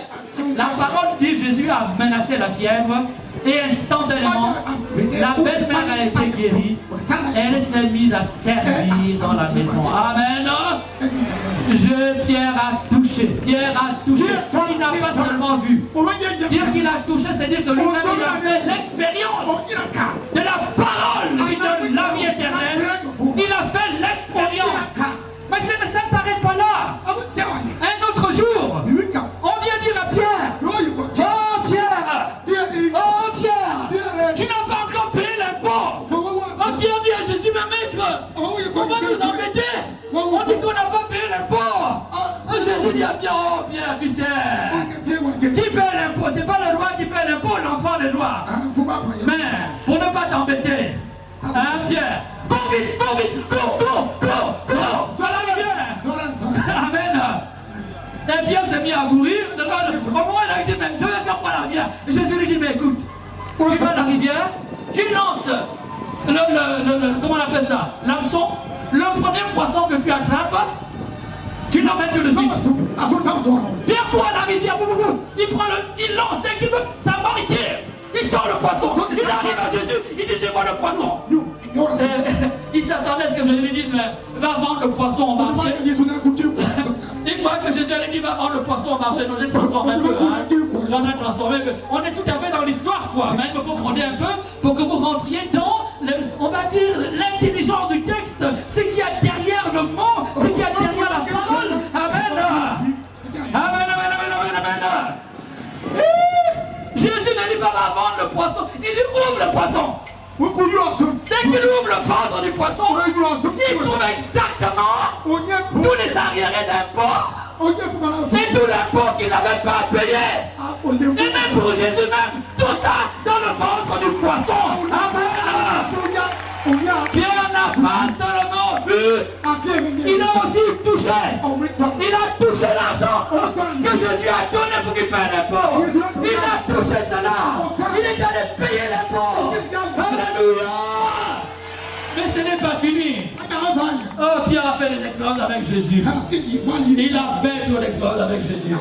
La parole dit Jésus a menacé la fièvre et instantanément la belle-mère a été guérie. Elle s'est mise à servir dans la maison. Amen. Pierre a touché. Il n'a pas seulement vu. Dire qu'il a touché, c'est dire que lui-même il a fait l'expérience de la parole qui donne la vie éternelle. Il a fait l'expérience. Mais ça ne s'arrête pas là. Un autre jour, on vient dire à Pierre, oh Pierre, tu n'as pas encore payé l'impôt. Oh Pierre dit à Jésus, mais maître, on va nous embêter. On dit qu'on n'a pas payé l'impôt. Jésus dit à Pierre, oh Pierre, tu sais, qui paye l'impôt? C'est pas le roi qui paye l'impôt, l'enfant des rois. Mais pour ne pas t'embêter, hein Pierre, cours vite, cours, sois la rivière. Amen. Et Pierre s'est mis à courir. Au moment où il a dit, mais je vais faire quoi la rivière? Et Jésus lui dit, mais écoute, tu vas à la rivière, tu lances comment on appelle ça? L'hameçon. Le premier poisson que tu attrapes, tu l'emmènes tout de suite. Pierre court à la rivière, il lance dès qu'il veut, ça mort il tire. Il sort le poisson, il arrive à Jésus, il dit c'est moi le poisson. Il s'attendait à ce que Jésus lui dise, mais va vendre le poisson au marché. Il croit que Jésus allait dire va vendre le poisson au marché. Non, j'ai transformé un peu. J'en ai transformé un peu. On est tout à fait dans l'histoire, quoi. Mais il me faut prendre un peu pour que vous rentriez dans, on va dire, l'intelligence du texte. Ce qu'il y a derrière le mot, ce qu'il y a derrière la parole. Amen. Jésus ne dit pas va vendre le poisson. Il dit ouvre le poisson. Dès qu'il ouvre le ventre du poisson, il trouve exactement tous les arriérés d'impôts et tout l'impôt qu'il n'avait pas payé. Et même pour Jésus même, tout ça dans le ventre du poisson. Amen. Pierre n'a pas seulement vu, il a aussi touché. Il a touché l'argent que Jésus a donné pour qu'il paye l'impôt. Il a touché cela. Il est allé payer l'impôt. Alléluia. Mais ce n'est pas fini. Oh, Pierre a fait des expériences avec Jésus. Il a fait une expérience avec Jésus. Je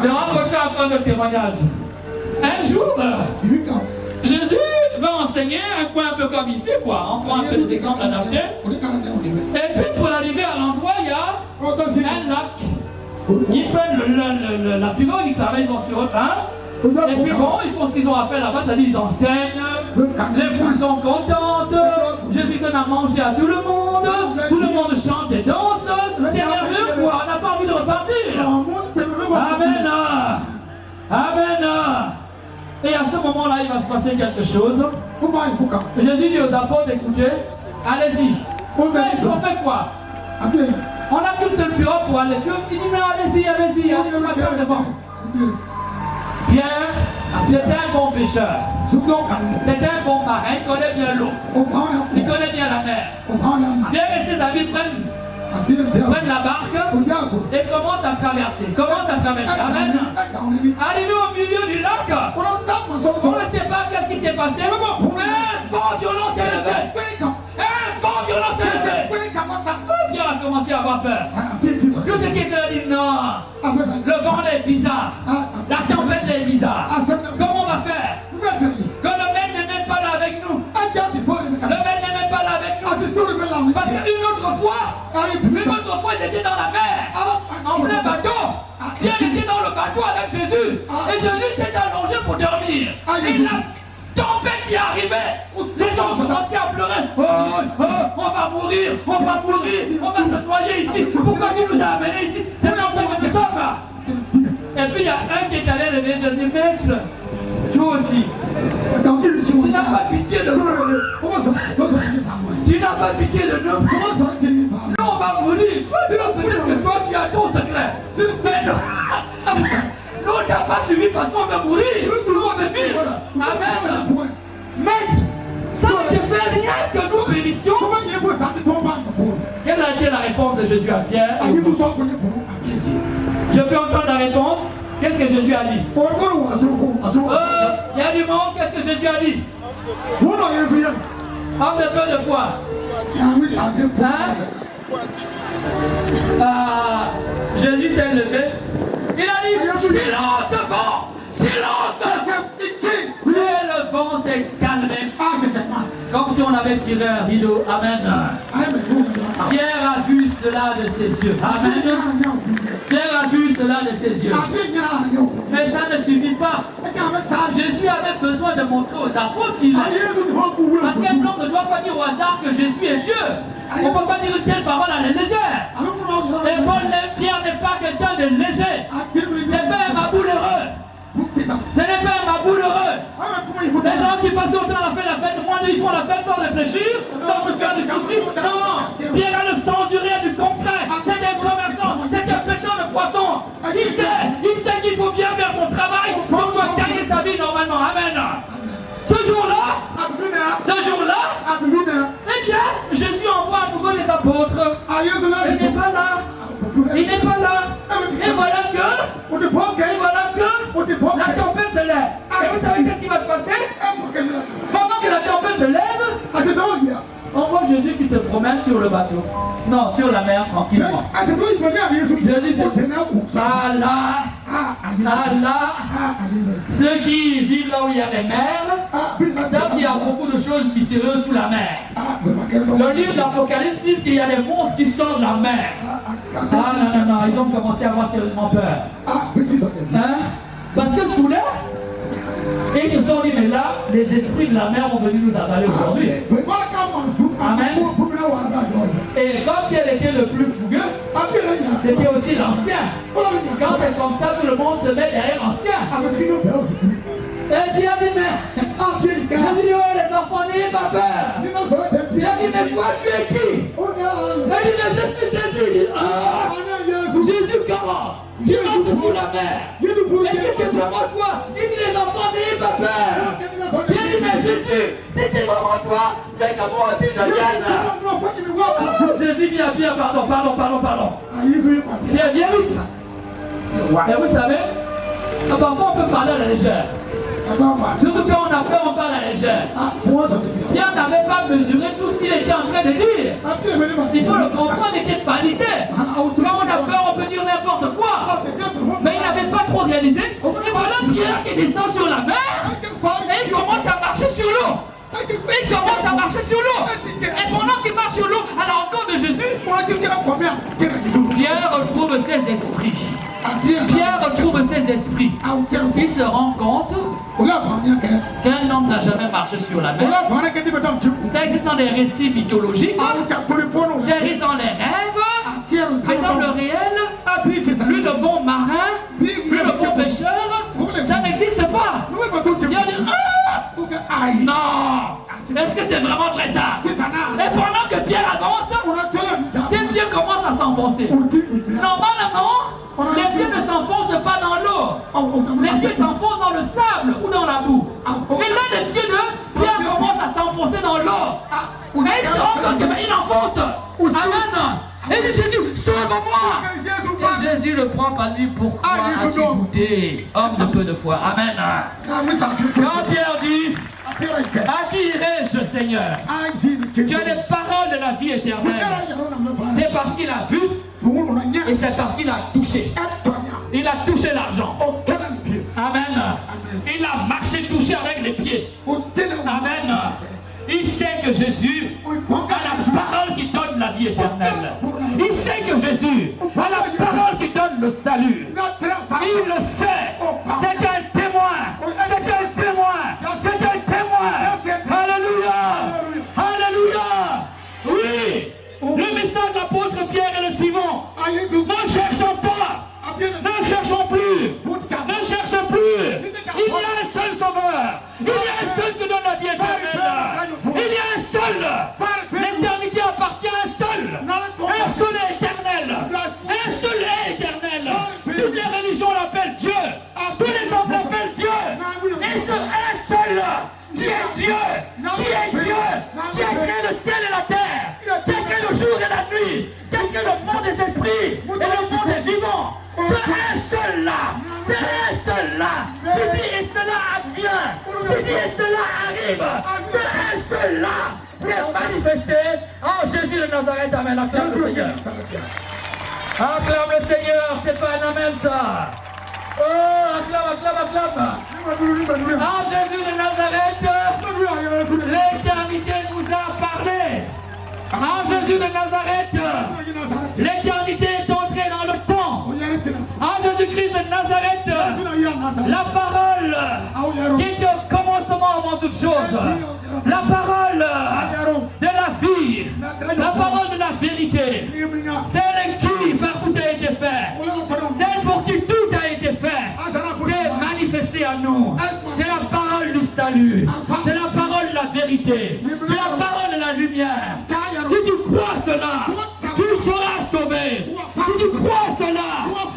vais raconter encore notre témoignage. Un jour, Jésus va enseigner un coin un peu comme ici, quoi. On prend un peu des exemples en Afrique. Et puis pour arriver à l'endroit, il y a un lac. Ils prennent la pirogue, ils travaillent sur un. Et puis bon, ils font ce qu'ils ont à faire là-bas, c'est-à-dire ils enseignent, les foules sont contentes, Jésus donne à manger à tout le monde chante et danse, c'est nerveux quoi, on n'a pas envie de repartir. Amen. Amen. Et à ce moment-là, il va se passer quelque chose. Jésus dit aux apôtres, écoutez, allez-y. On fait quoi? On a qu'une seule pirogue pour aller. Il dit, mais allez-y, on va faire devant. Pierre, c'était un bon pêcheur. C'était un bon marin, il connaît bien l'eau. Il connaît bien la mer. Pierre et ses amis prennent la barque et commencent à traverser. Amen. Arrivé au milieu du lac, on ne sait pas qu'est-ce qui s'est passé. Un vent violent s'est levé. Pierre a commencé à avoir peur. Tout ce qui était là dit non. Le vent est bizarre. La tempête est bizarre. Comment on va faire? Que le maître n'est même pas là avec nous. Le maître n'est même pas là avec nous. Parce qu'une autre fois, ils étaient dans la mer, en plein bateau. Pierre était dans le bateau avec Jésus. Et Jésus s'est allongé pour dormir. Il a tempête qui arrivait, les gens commençaient à pleurer. On va mourir, on va mourir, on va se noyer ici. Pourquoi tu nous as amenés ici? C'est comme ça que tu sauves. Et puis il y a un qui est allé lever, je dis, maître, toi aussi. Tu n'as pas pitié de nous. Tu n'as pas pitié de nous. Nous on va mourir. Peut-être que toi tu as ton secret. Nous on n'a pas suivi parce qu'on va mourir. Nous on va vivre. Amen. Maître, ça ne te fait rien que nous bénissions. Quelle a été la réponse de Jésus à Pierre? Je peux entendre la réponse. Qu'est-ce que Jésus a dit? Il y a du monde, qu'est-ce que Jésus a dit? Homme de peu de foi. Hein? Jésus s'est levé. Il a dit, silence vent, silence. Et le vent s'est calmé. Comme si on avait tiré un rideau. Amen. Pierre a vu cela de ses yeux. Amen. Pierre a vu cela de ses yeux. Mais ça ne suffit pas. Jésus avait besoin de montrer aux apôtres qu'il est. Parce qu'un homme ne doit pas dire au hasard que Jésus est Dieu. On ne peut pas dire une telle parole à la légère. Et Pierre n'est pas quelqu'un de léger. Ce n'est pas un maboulheureux. Ce n'est pas un maboulheureux. Les gens qui passent autant à la fête, moi ils font la fête sans réfléchir, sans se faire des soucis. Non, Pierre a le sens du rien, du concret. C'est un commerçant, c'est un pêcheur de poissons. Il sait qu'il faut bien faire son travail pour pouvoir gagner sa vie normalement. Amen. Ce jour-là, eh bien, Jésus envoie à nouveau les apôtres. Il n'est pas là. Il n'est pas là. Et voilà que la tempête se lève. Et vous savez qu'est-ce qui va se passer? Pendant que la tempête se lève, on voit Jésus qui se promène sur le bateau. Non, sur la mer tranquillement. Jésus se Allah. Ceux qui vivent là où il y a des mers savent qu'il y a beaucoup de choses mystérieuses sous la mer. Le livre de l'Apocalypse dit qu'il y a des monstres qui sortent de la mer. Non, ils ont commencé à avoir sérieusement peur. Hein? Parce que sous l'air, et ils se sont dit, mais là, les esprits de la mer vont venir nous avaler aujourd'hui. Amen. Et quand elle était le plus fougueux, c'était aussi l'ancien. Quand c'est comme ça, tout le monde se met derrière l'ancien. Et Dieu a dit, mais j'ai dit, oh, les enfants, n'ayez pas peur. Il a dit, mais toi, tu es qui? Il a dit, mais je suis Jésus. Jésus comment? Tu rentres sous la mer. Est-ce que c'est vraiment toi? Il dit, les enfants, n'ayez pas peur. Il a dit, mais Jésus, si c'est vraiment toi, c'est qu'à moi aussi, je gagne. Jésus dit à Pierre, pardon. Pierre, viens vite. Et vous savez, parfois on peut parler à la légère. Surtout quand on a peur, on parle à la légère. Pierre n'avait pas mesuré tout ce qu'il était en train de dire. Il faut le comprendre, il était paniqué. Quand on a peur, on peut dire n'importe quoi. Mais il n'avait pas trop réalisé. Et voilà Pierre qui descend sur la mer et il commence à marcher sur l'eau. Et pendant qu'il marche sur l'eau, à la rencontre de Jésus, Pierre retrouve ses esprits. Il se rend compte qu'un homme n'a jamais marché sur la mer. Ça existe dans des récits mythologiques, ça existe dans les rêves, mais dans le réel, plus le bon marin, plus le bon pêcheur, ça n'existe pas. Il a dit, non, est-ce que c'est vraiment vrai ça? Et pendant que Pierre avance, ses pieds commencent à s'enfoncer. Normalement, les pieds ne s'enfoncent pas dans l'eau. Les pieds s'enfoncent dans le sable ou dans la boue. Et là, les pieds de Pierre commencent à s'enfoncer dans l'eau. Et il se rend compte qu'il enfonce. Amen. Et il dit, Jésus, sauve-moi. Et Jésus le prend par lui. Pourquoi as-tu douté, homme de peu de foi? Amen. Quand Pierre dit, à qui irai-je, Seigneur? Tu as les paroles de la vie éternelle. C'est parce qu'il a vu et c'est parce qu'il a touché. Il a touché l'argent. Amen. Il a marché, touché avec les pieds. Amen. Il sait que Jésus a la parole qui donne la vie éternelle. Il sait que Jésus a la parole qui donne le salut. Il le sait. C'est un témoin. C'est un témoin. C'est un témoin. Toutes les religions l'appellent Dieu. Tous les hommes l'appellent Dieu. Et ce un seul qui est Dieu, qui est créé le ciel et la terre, qui a créé le jour et la nuit, qui a créé le monde des esprits et le monde des vivants. C'est un seul là, c'est un seul là. Tu dis et cela advient, tu dis et cela arrive. C'est un seul là qui est manifesté en Jésus de Nazareth. Amen. Acclame le Seigneur. Acclame le Seigneur, c'est pas un amen ça. Oh, acclame. En Jésus de Nazareth, l'éternité nous a parlé. En Jésus de Nazareth, l'éternité est entrée dans le temps. En Jésus-Christ de Nazareth, la parole qui est au commencement avant toute chose. La parole de la vie, la parole de la vérité, celle qui par tout a été fait, celle pour qui tout a été fait, c'est manifesté à nous. C'est la parole du salut, c'est la parole de la vérité, c'est la parole de la lumière. Si tu crois cela, tu seras sauvé. Si tu crois cela,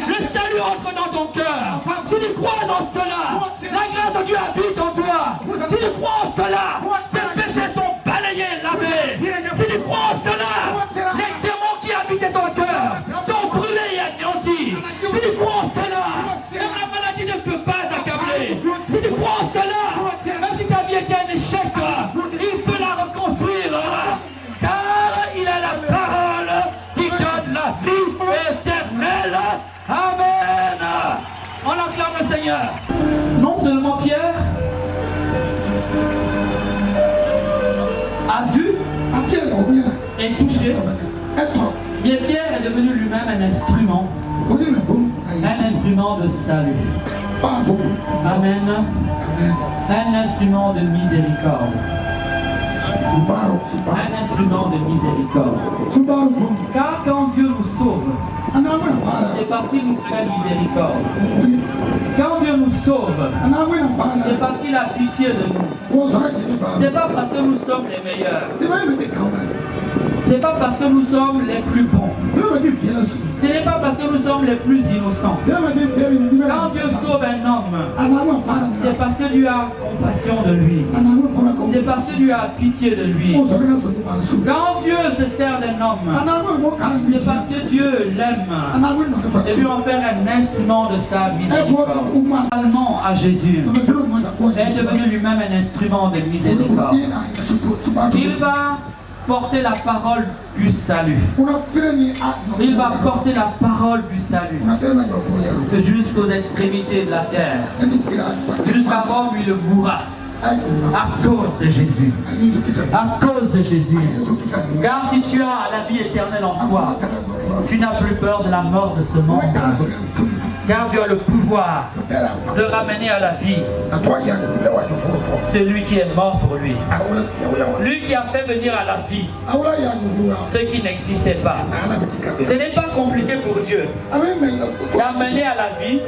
le salut entre dans ton cœur. Si tu crois en cela, la grâce de Dieu habite en toi. Si tu crois en cela, tes péchés sont balayés, lavés. Si tu crois en cela, les démons qui habitaient ton cœur sont brûlés et anéantis. Si tu crois en cela, la maladie ne peut pas t'accabler. Si tu crois en cela, même si ta vie était un échec, il peut la reconstruire. Car il a la parole qui donne la vie éternelle. Amen. On acclame le Seigneur. Non seulement Pierre a vu et touché, mais Pierre est devenu lui-même un instrument de salut. Amen. Un instrument de miséricorde. Un instrument de miséricorde. Car quand Dieu nous sauve, c'est parce qu'il nous fait miséricorde. Quand Dieu nous sauve, c'est parce qu'il a pitié de nous. C'est pas parce que nous sommes les meilleurs. C'est pas parce que nous sommes les plus bons. Ce n'est pas parce que nous sommes les plus innocents. Quand Dieu sauve un homme, c'est parce que Dieu a compassion de lui. C'est parce que Dieu a pitié de lui. Quand Dieu se sert d'un homme, c'est parce que Dieu l'aime et veut en faire un instrument de sa miséricorde. Allemand à Jésus est devenu lui-même un instrument de miséricorde. Il va porter la parole du salut. Il va porter la parole du salut jusqu'aux extrémités de la terre. Jusqu'à Rome, il le mourra. À cause de Jésus. À cause de Jésus. Car si tu as la vie éternelle en toi, tu n'as plus peur de la mort de ce monde. Car Dieu a le pouvoir de ramener à la vie celui qui est mort pour lui. Lui qui a fait venir à la vie ce qui n'existait pas. Ce n'est pas compliqué pour Dieu d'amener à la vie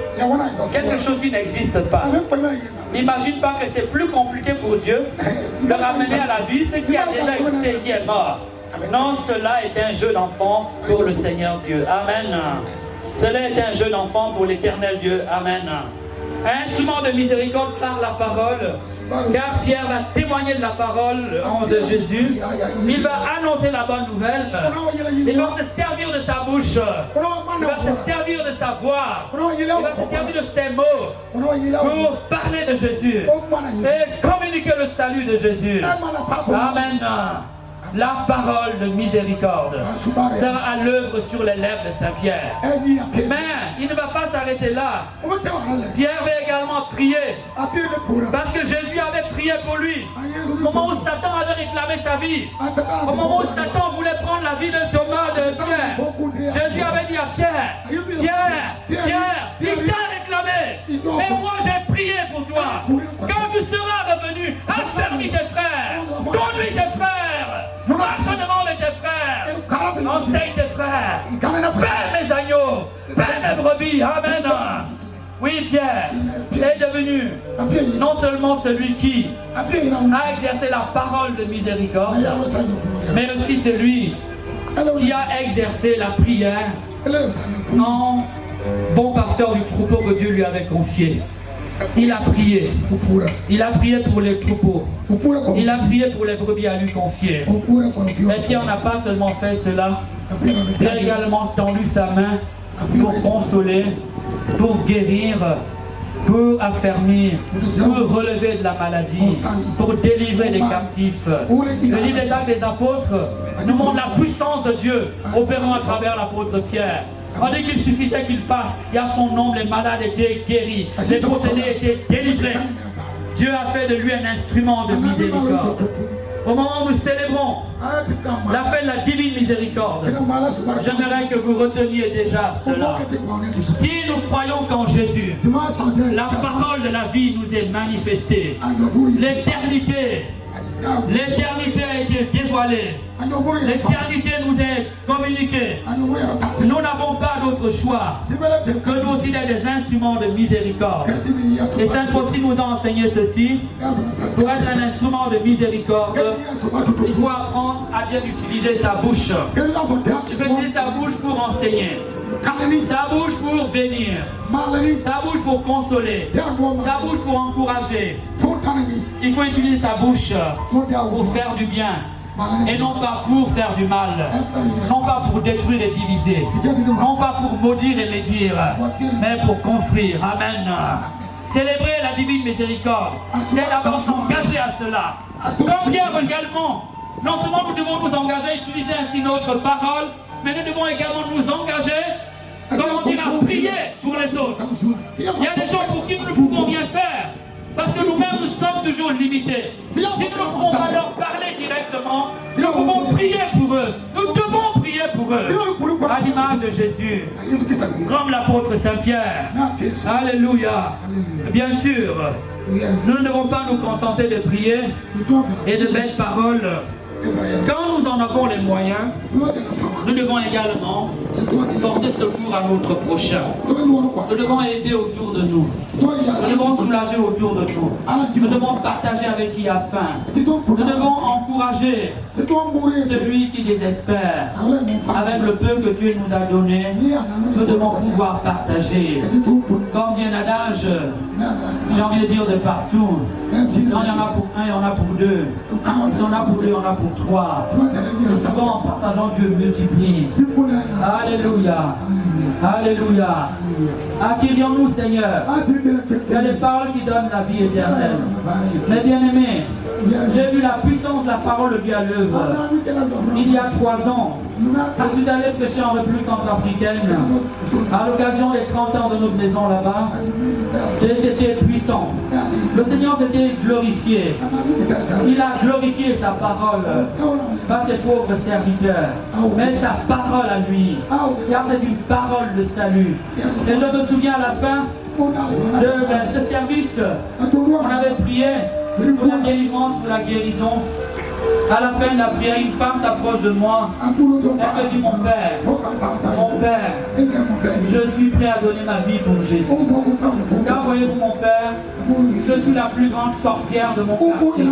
quelque chose qui n'existe pas. N'imagine pas que c'est plus compliqué pour Dieu de ramener à la vie ce qui a déjà existé et qui est mort. Non, cela est un jeu d'enfant pour le Seigneur Dieu. Amen. Cela est un jeu d'enfant pour l'éternel Dieu. Amen. Un instrument de miséricorde par la parole, car Pierre va témoigner de la parole de Jésus. Il va annoncer la bonne nouvelle. Il va se servir de sa bouche. Il va se servir de sa voix. Il va se servir de ses mots pour parler de Jésus et communiquer le salut de Jésus. Amen. La parole de miséricorde sera à l'œuvre sur les lèvres de Saint-Pierre. Mais il ne va pas s'arrêter là. Pierre va également prier. Parce que Jésus avait prié pour lui. Au moment où Satan avait réclamé sa vie. Au moment où Satan voulait prendre la vie de Thomas, de Pierre. Jésus avait dit à Pierre, Pierre, il t'a réclamé. Mais moi j'ai prié pour toi. Quand tu seras revenu, affermis tes frères. Conduis tes frères. Marche devant tes frères. Enseigne tes frères. Père mes agneaux. Père mes brebis. Amen. Oui, Pierre est devenu non seulement celui qui a exercé la parole de miséricorde, mais aussi celui qui a exercé la prière en bon papa. pasteur du troupeau que Dieu lui avait confié. Il a prié. Il a prié pour les troupeaux. Il a prié pour les brebis à lui confier. Et Pierre n'a pas seulement fait cela, il a également tendu sa main pour consoler, pour guérir, pour affermir, pour relever de la maladie, pour délivrer les captifs. Le livre des Actes des Apôtres nous montre la puissance de Dieu opérant à travers l'apôtre Pierre. On dit qu'il suffisait qu'il passe, et à son nom, les malades étaient guéris, les possédés étaient délivrés. Dieu a fait de lui un instrument de miséricorde. Au moment où nous célébrons la fête de la divine miséricorde, j'aimerais que vous reteniez déjà cela. Si nous croyons qu'en Jésus, la parole de la vie nous est manifestée, l'éternité a été dévoilée, l'éternité nous est communiquée. Nous n'avons pas d'autre choix que nous aussi d'être des instruments de miséricorde. Et Saint Faustin nous a enseigné ceci. Pour être un instrument de miséricorde, il faut apprendre à bien utiliser sa bouche. Il faut utiliser sa bouche pour enseigner, sa bouche pour bénir, sa bouche pour consoler, sa bouche pour encourager. Il faut utiliser sa bouche pour faire du bien et non pas pour faire du mal, non pas pour détruire et diviser, non pas pour maudire et médire, mais pour construire. Amen. Célébrer la divine miséricorde, c'est d'abord s'engager à cela. Comme Pierre également, non seulement nous devons nous engager à utiliser ainsi notre parole, mais nous devons également nous engager, comme on dit, à prier pour les autres. Il y a des gens pour qui nous ne pouvons rien faire, parce que nous-mêmes nous sommes toujours limités. Si nous ne pouvons pas leur parler directement, nous pouvons prier pour eux. Nous devons prier pour eux. À l'image de Jésus, comme l'apôtre Saint-Pierre. Alléluia. Bien sûr, nous ne devons pas nous contenter de prier et de belles paroles. Quand nous en avons les moyens, nous devons également porter secours à notre prochain. Nous devons aider autour de nous. Nous devons soulager autour de nous. Nous devons partager avec qui a faim. Nous devons encourager celui qui désespère. Avec le peu que Dieu nous a donné, nous devons pouvoir partager. Comme vient l'adage, j'ai envie de dire de partout. Si il y en a pour un, il y en a pour deux. Si on a pour deux, il y en a pour trois. Et souvent en partageant, Dieu multiplie. Alléluia. Alléluia. Acquérions-nous, Seigneur. C'est les paroles qui donnent la vie éternelle. Mais bien aimés, j'ai vu la puissance de la parole de Dieu à l'œuvre. Il y a 3 ans, je suis allé prêcher en République centrafricaine à l'occasion des 30 ans de notre maison là-bas. C'était puissant. Le Seigneur s'était glorifié. Il a glorifié sa parole, pas ses pauvres serviteurs, mais sa parole à lui, car c'est une parole de salut. Et je me souviens à la fin de ce service, on avait prié pour la délivrance, pour la guérison. À la fin de la prière, une femme s'approche de moi. Elle me dit, mon père, je suis prêt à donner ma vie pour Jésus. Car voyez-vous, mon père, je suis la plus grande sorcière de mon quartier.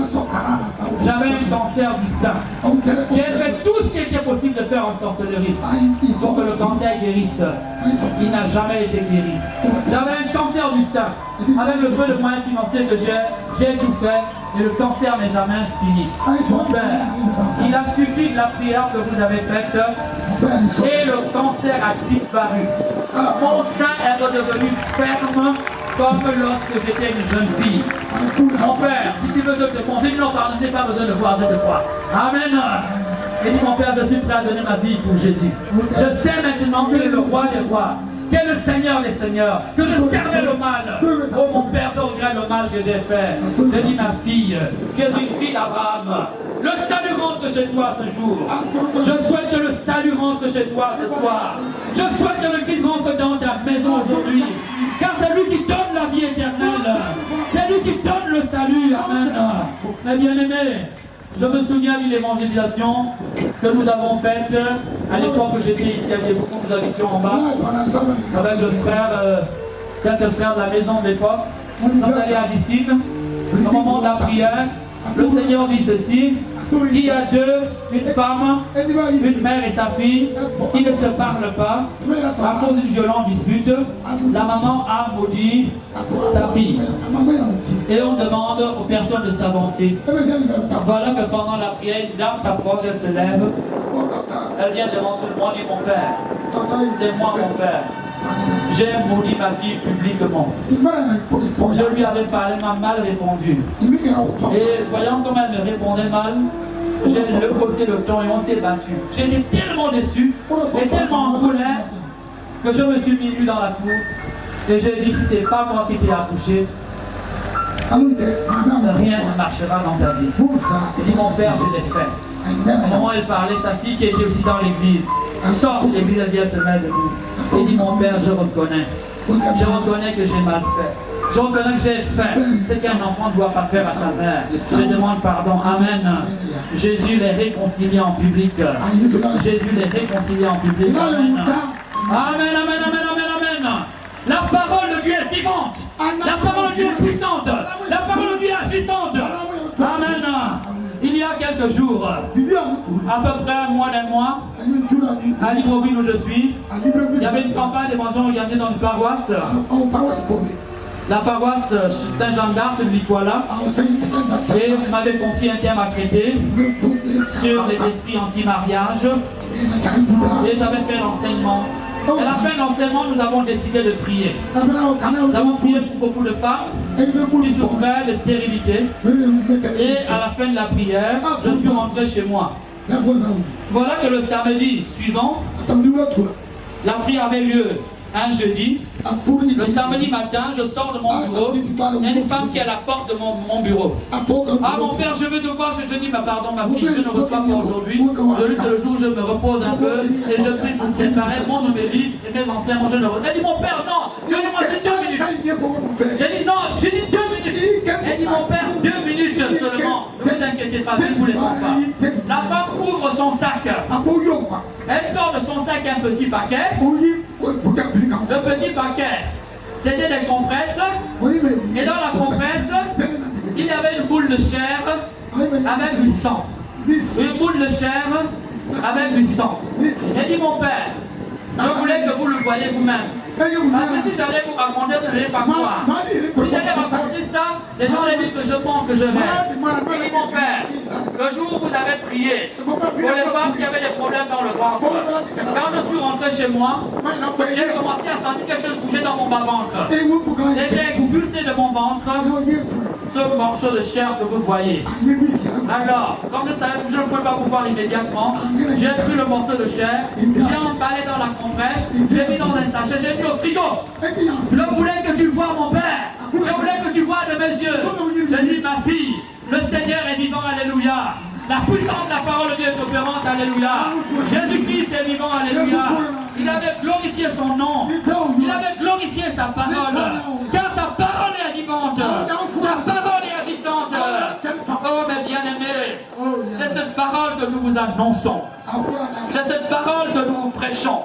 J'avais un cancer du sein. J'ai fait tout ce qui était possible de faire en sorcellerie pour que le cancer guérisse. Il n'a jamais été guéri. J'avais un cancer du sein. Avec le peu de moyens financiers que j'ai tout fait. Et le cancer n'est jamais fini. Mon père, il a suffi de la prière que vous avez faite et le cancer a disparu. Mon sein est redevenu ferme comme lorsque j'étais une jeune fille. Mon père, si tu veux te confiner, non, pardon, je n'ai pas besoin de voir cette fois. Amen. Et dit, mon père, je suis prêt à donner ma vie pour Jésus. Je sais maintenant qu'il est le roi des rois. Qui est le Seigneur des Seigneurs, que je servais le mal. Oh mon père, je regrette le mal que j'ai fait. J'ai dit, ma fille, qui est une fille d'Abraham, le salut rentre chez toi ce jour. Je souhaite que le salut rentre chez toi ce soir. Je souhaite que le Christ rentre dans ta maison aujourd'hui. Car c'est lui qui donne la vie éternelle. C'est lui qui donne le salut. Amen. Mes bien-aimés, je me souviens d'une évangélisation que nous avons faite à l'époque où j'étais ici. Il y avait beaucoup de nous habitions en bas avec le frère, quelques frères de la maison de l'époque. Nous sommes allés à Vicine. Au moment de la prière, le Seigneur dit ceci. Il y a deux, une femme, une mère et sa fille, qui ne se parlent pas à cause d'une violente dispute. La maman a maudit sa fille. Et on demande aux personnes de s'avancer. Voilà que pendant la prière, une dame s'approche, elle se lève. Elle vient devant tout le monde et dit, mon père, c'est moi mon père. J'ai maudit ma fille publiquement. Je lui avais parlé, m'a mal répondu. Et voyant comme elle me répondait mal, j'ai haussé le ton et on s'est battu. J'étais tellement déçu et tellement en colère que je me suis mis nu dans la cour. Et j'ai dit, si c'est pas moi qui t'ai accouché, rien ne marchera dans ta vie. J'ai dit, mon père, je l'ai fait. Au moment où elle parlait, sa fille qui était aussi dans l'église, sort de l'église, elle vient se mettre debout. Et dit, mon père, je reconnais. Je reconnais que j'ai mal fait. Je reconnais que j'ai fait ce qu'un enfant ne doit pas faire à sa mère. Je demande pardon. Amen. Jésus les réconcilie en public. Jésus les réconcilie en public. Amen. Amen, amen, amen, amen, amen. La parole de Dieu est vivante. La parole de Dieu est puissante. La parole de Dieu est agissante. Amen. Il y a quelques jours, à peu près un mois, à Libreville où je suis, il y avait une campagne d'évangélisation organisée dans une paroisse. La paroisse Saint-Jean d'Arc de Lipoila. Et vous m'avez confié un thème à traiter sur les esprits anti-mariage. Et j'avais fait l'enseignement. À la fin de l'enseignement, nous avons décidé de prier. Nous avons prié pour beaucoup de femmes qui souffraient de stérilité. Et à la fin de la prière, je suis rentré chez moi. Voilà que le samedi suivant, la prière avait lieu un jeudi. Le samedi matin, je sors de mon bureau. Il y a une femme qui est à la porte de mon bureau. Ah mon père, je veux te voir. Je dis, pardon ma fille, je ne reçois pas aujourd'hui. Aujourd'hui c'est le jour où je me repose un peu. Et je prie pour me séparer, montre mes livres et mes enseignements. Je ne reçois pas. Elle dit, mon père, non, donnez-moi ces 2 minutes. J'ai dit, non, j'ai dit 2 minutes. Elle dit, mon père, 2 minutes seulement. Ne vous inquiétez pas, je ne vous les prends pas. La femme ouvre son sac. Elle sort de son sac un petit paquet. Le petit paquet, c'était des compresses. Et dans la compresse, il y avait une boule de chair avec du sang. Une boule de chair avec du sang. Elle dit, mon père, je voulais que vous le voyez vous-même. Parce que si j'allais vous raconter, vous n'allez pas croire. Si j'allais raconter ça, les gens allaient dire que je mens, que je rêve. Il dit, mon père, le jour où vous avez prié pour les femmes qui avaient des problèmes dans le ventre, quand je suis rentré chez moi, j'ai commencé à sentir quelque chose bouger dans mon bas-ventre. Et j'ai expulsé de mon ventre ce morceau de chair que vous voyez. Alors, comme je savais que je ne pouvais pas vous voir immédiatement, j'ai pris le morceau de chair, j'ai emballé dans la compresse, j'ai mis dans un sachet, j'ai mis au frigo. Je voulais que tu vois mon père. Je voulais que tu vois de mes yeux. J'ai dit, ma fille, le Seigneur est vivant, alléluia. La puissance de la parole de Dieu est opérante, alléluia. Jésus-Christ est vivant, alléluia. Il avait glorifié son nom. Il avait glorifié sa parole. Car sa parole est vivante. Sa parole est agissante. Oh mes bien-aimés, c'est cette parole que nous vous annonçons. C'est cette parole que nous vous prêchons.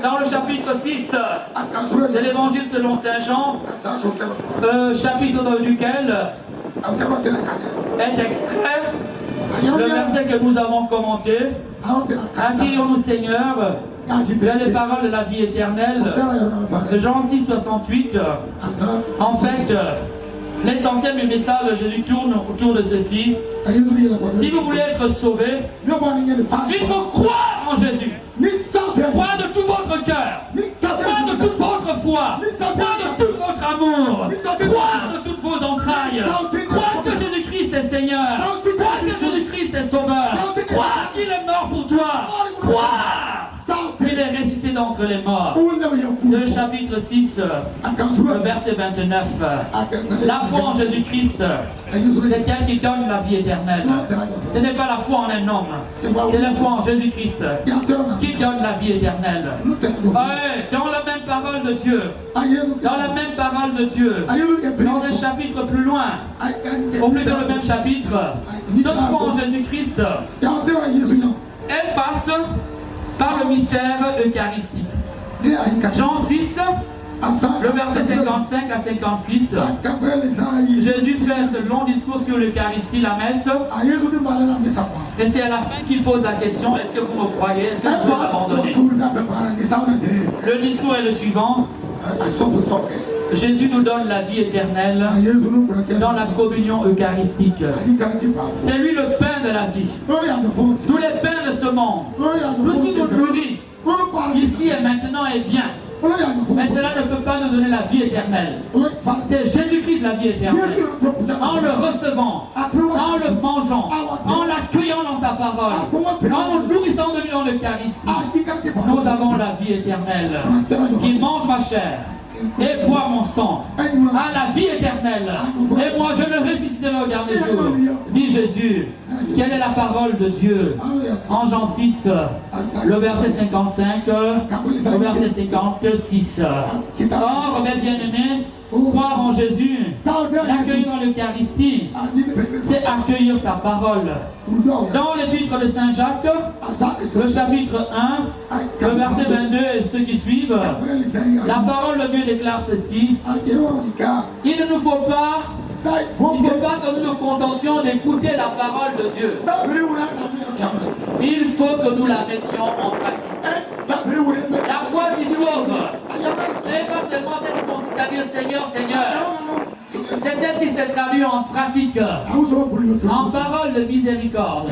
Dans le chapitre 6 de l'évangile selon Saint Jean, chapitre duquel est extrait le verset que nous avons commenté. Accueillons-nous Seigneur, tu as les paroles de la vie éternelle. Jean 6, 68. En fait, l'essentiel du message de Jésus tourne autour de ceci. Si vous voulez être sauvé, il faut croire en Jésus. Croire de tout votre cœur. Croire de toute votre foi. Croire de tout votre amour. Croire de toutes vos entrailles. Croire que Jésus-Christ est Seigneur. Croire que Jésus-Christ est Sauveur. Croire qu'il est mort pour toi. Croire qu'il est ressuscité d'entre les morts. C'est le chapitre 6, le verset 29. La foi en Jésus-Christ, c'est elle qui donne la vie éternelle. Ce n'est pas la foi en un homme, c'est la foi en Jésus-Christ qui donne la vie éternelle. Dans la même parole de Dieu, dans la même parole de Dieu, dans un chapitre plus loin, ou plutôt le même chapitre, notre foi en Jésus-Christ, elle passe par le mystère eucharistique. Jean 6, le verset 55 à 56, Jésus fait ce long discours sur l'Eucharistie, la messe. Et c'est à la fin qu'il pose la question, est-ce que vous me croyez? Est-ce que vous pouvez m'abandonner? Le discours est le suivant. Jésus nous donne la vie éternelle dans la communion eucharistique. C'est lui le pain de la vie. Tous les pains de ce monde, tout ce qui nous nourrit, ici et maintenant est bien. Mais cela ne peut pas nous donner la vie éternelle. C'est Jésus-Christ la vie éternelle. En le recevant, en le mangeant, en l'accueillant dans sa parole, en nous nourrissant de lui dans l'Eucharistie, nous avons la vie éternelle. Qui mange ma chair et boit mon sang à la vie éternelle. Et moi je le ressusciterai au dernier jour. Dit Jésus. Quelle est la parole de Dieu? En Jean 6, le verset 55, le verset 56. Or, mes bien-aimés, croire en Jésus, l'accueillir dans l'Eucharistie, c'est accueillir sa parole. Dans l'épître de Saint Jacques, le chapitre 1, le verset 22 et ceux qui suivent, la parole de Dieu déclare ceci: il ne nous faut pas que nous nous contentions d'écouter la parole de Dieu. Il faut que nous la mettions en pratique. La foi qui sauve, ce n'est pas seulement celle qui consiste à dire Seigneur, Seigneur. C'est celle qui s'est traduite en pratique, en parole de miséricorde,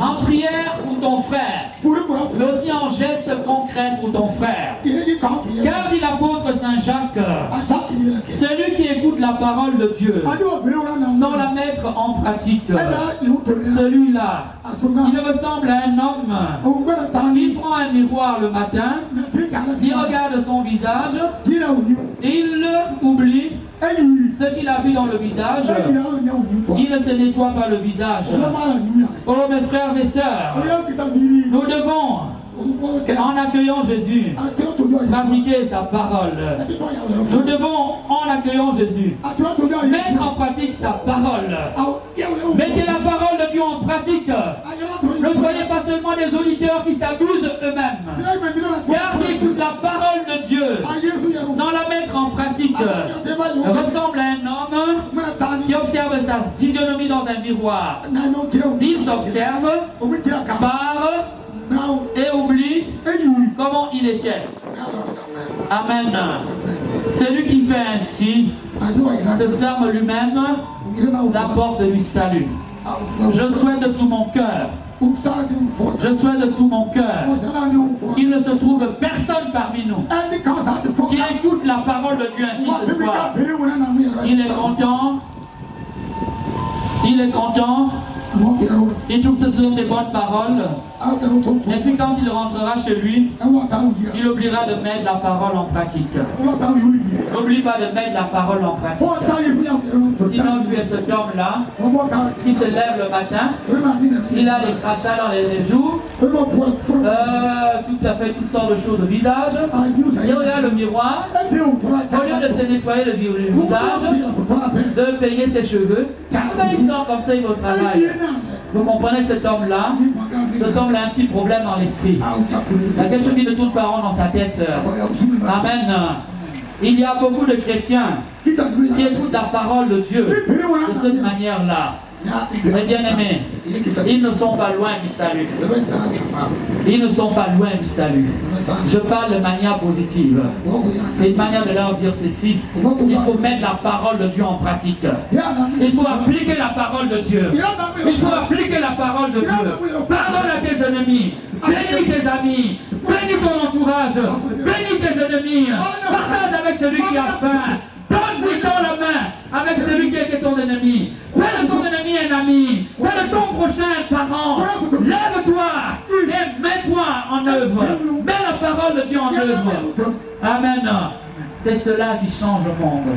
en prière pour ton frère, mais aussi en geste concret pour ton frère. Car dit l'apôtre Saint Jacques, celui qui écoute la parole de Dieu sans la mettre en pratique, celui-là, il ressemble à un homme qui prend un miroir le matin, il regarde son visage, il oublie ce qu'il a vu dans le visage, il ne se nettoie pas le visage. Oh mes frères et sœurs, nous devons, en accueillant Jésus, pratiquer sa parole. Nous devons, en accueillant Jésus, mettre en pratique sa parole. Mettez la parole de Dieu en pratique. Ne soyez pas seulement des auditeurs qui s'abusent eux-mêmes. Car qui écoute la parole de Dieu sans la mettre en pratique ressemble à un homme qui observe sa physionomie dans un miroir. Il s'observe, part et oublie comment il était. Amen. Celui qui fait ainsi se ferme lui-même la porte du salut. Je souhaite de tout mon cœur, je souhaite de tout mon cœur qu'il ne se trouve personne parmi nous qui écoute la parole de Dieu ainsi ce soir. Il est content, il est content, il trouve que ce sont des bonnes paroles. Et puis quand il rentrera chez lui, il oubliera de mettre la parole en pratique. N'oublie pas de mettre la parole en pratique. Sinon, tu es cet homme-là qui se lève le matin, il a des crachats dans les joues, tout à fait toutes sortes de choses au visage. Il regarde le miroir, au lieu de se nettoyer le visage, de peigner ses cheveux, il sort comme ça, il va au travail. Vous comprenez que cet homme-là a un petit problème dans l'esprit. Il y a quelque chose qui ne tourne pas rond dans sa tête. Amen. Il y a beaucoup de chrétiens qui écoutent la parole de Dieu de cette manière-là. Mes bien-aimés, ils ne sont pas loin du salut. Ils ne sont pas loin du salut. Je parle de manière positive. C'est une manière de leur dire ceci. Il faut mettre la parole de Dieu en pratique. Il faut appliquer la parole de Dieu. Il faut appliquer la parole de Dieu. Pardonne à tes ennemis. Bénis tes amis. Bénis ton entourage. Bénis tes ennemis. Partage avec celui qui a faim. Donne-lui dans la main avec celui qui était ton ennemi. Fais de ton ennemi un ami. Fais de ton prochain un parent. Lève-toi et mets-toi en œuvre. Mets la parole de Dieu en œuvre. Amen. C'est cela qui change le monde.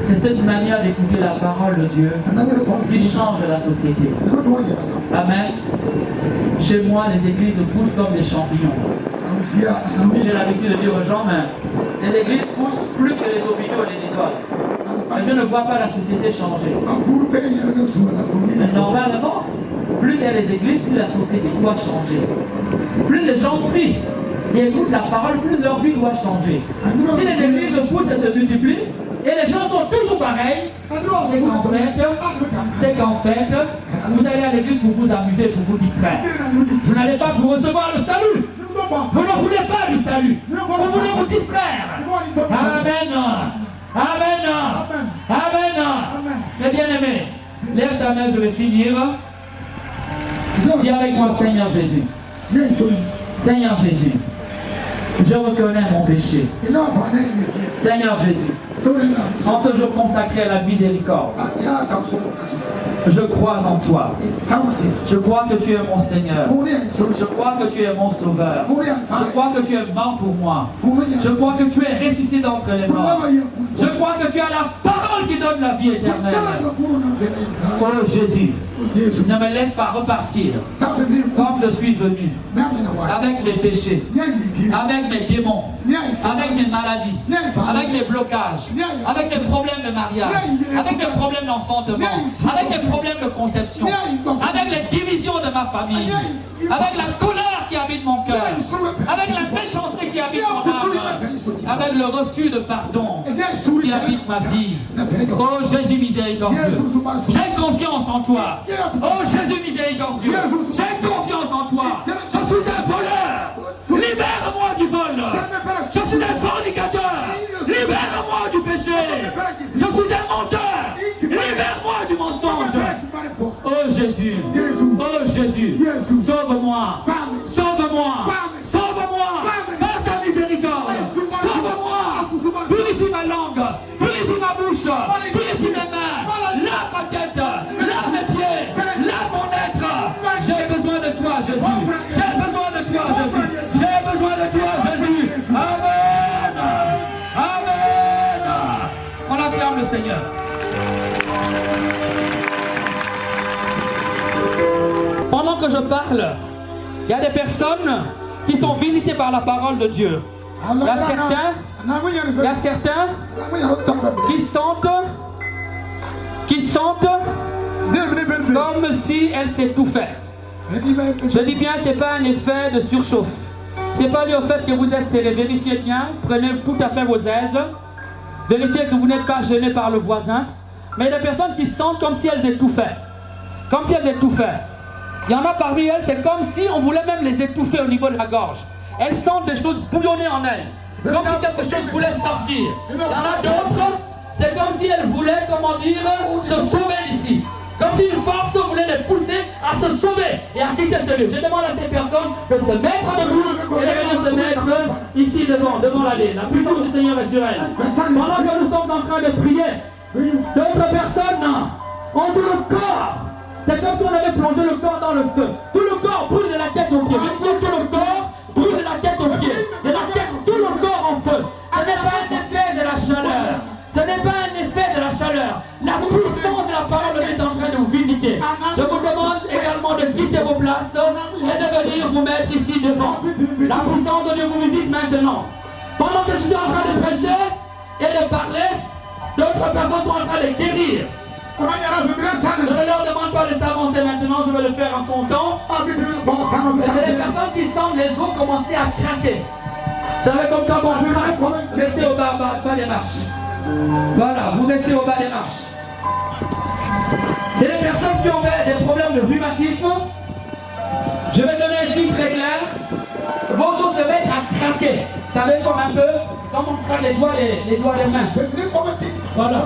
C'est cette manière d'écouter la parole de Dieu qui change la société. Amen. Chez moi, les églises poussent comme des champignons. J'ai l'habitude de dire aux gens, mais les églises poussent plus que les hôpitaux et les écoles. Mais je ne vois pas la société changer. Mais normalement, plus il y a les églises, plus la société doit changer. Plus les gens prient, et écoutent la parole, plus leur vie doit changer. Si les églises poussent et se multiplient, et les gens sont toujours pareils, c'est qu'en fait, vous allez à l'église pour vous amuser, pour vous distraire. Vous n'allez pas pour recevoir le salut. Vous ne voulez pas du salut. Vous voulez vous distraire. Amen. Amen. Amen. Mes bien-aimés, lève ta main, je vais finir. Dis avec moi, Seigneur Jésus. Seigneur Jésus, je reconnais mon péché. Seigneur Jésus, en ce jour consacré à la miséricorde, je crois en toi. Je crois que tu es mon Seigneur. Je crois que tu es mon Sauveur. Je crois que tu es mort pour moi. Je crois que tu es ressuscité d'entre les morts. Je crois que tu as la parole qui donne la vie éternelle. Oh Jésus, ne me laisse pas repartir comme je suis venu, avec mes péchés, avec mes démons, avec mes maladies, avec mes blocages, avec mes problèmes de mariage, avec mes problèmes d'enfantement, avec mes problèmes de conception, avec les divisions de ma famille, avec la colère qui habite mon cœur, avec la méchanceté qui habite mon âme, avec le refus de pardon qui habite ma vie. Oh Jésus miséricordieux, j'ai confiance en toi. Oh Jésus miséricordieux, j'ai confiance en toi. Je suis un voleur, libère-moi du vol. Je suis un fornicateur, libère-moi du péché. Je suis un menteur, libère-moi du mensonge. Oh Jésus, oh Jésus, sauve-moi, sauve-moi, sauve-moi, par ta miséricorde, sauve-moi, purifie ma langue, purifie ma bouche, purifie mes mains, lave ma tête, lave mes pieds, lave mon être. J'ai besoin de toi Jésus, j'ai besoin de toi Jésus, j'ai besoin de toi Jésus. Amen, amen. On acclame le Seigneur. Pendant que je parle, il y a des personnes qui sont visitées par la parole de Dieu. Il y a certains qui sentent comme si elles s'étouffaient. Je dis bien, ce n'est pas un effet de surchauffe. Ce n'est pas lié au fait que vous êtes serré. Vérifiez bien, prenez tout à fait vos aises. Vérifiez que vous n'êtes pas gêné par le voisin. Mais il y a des personnes qui sentent comme si elles étouffaient. Comme si elles étouffaient. Il y en a parmi elles, c'est comme si on voulait même les étouffer au niveau de la gorge. Elles sentent des choses bouillonner en elles. Comme si quelque chose voulait sortir. Il y en a d'autres, c'est comme si elles voulaient, comment dire, se sauver d'ici. Comme si une force voulait les pousser à se sauver et à quitter ce lieu. Je demande à ces personnes de se mettre debout et de venir se mettre ici devant l'allée. La puissance du Seigneur est sur elles. Pendant que nous sommes en train de prier, d'autres personnes ont tout le corps. C'est comme si on avait plongé le corps dans le feu. Tout le corps brûle de la tête aux pieds. Je dis tout le corps brûle de la tête aux pieds. De la tête, tout le corps en feu. Ce n'est pas un effet de la chaleur. Ce n'est pas un effet de la chaleur. La puissance de la parole est en train de vous visiter. Je vous demande également de quitter vos places et de venir vous mettre ici devant. La puissance de Dieu vous visite maintenant. Pendant que je suis en train de prêcher et de parler, d'autres personnes sont en train de guérir. Je ne leur demande pas de s'avancer maintenant, je vais le faire en son temps. Mais c'est des personnes qui sentent les os commencer à craquer. Vous savez comme ça qu'on peut rester au bas des marches. Voilà, vous restez au bas des marches. C'est les personnes qui ont des problèmes de rhumatisme. Je vais donner un signe très clair. Vos os se mettent à craquer. Vous savez comme un peu, comme on craque les doigts des mains. Voilà.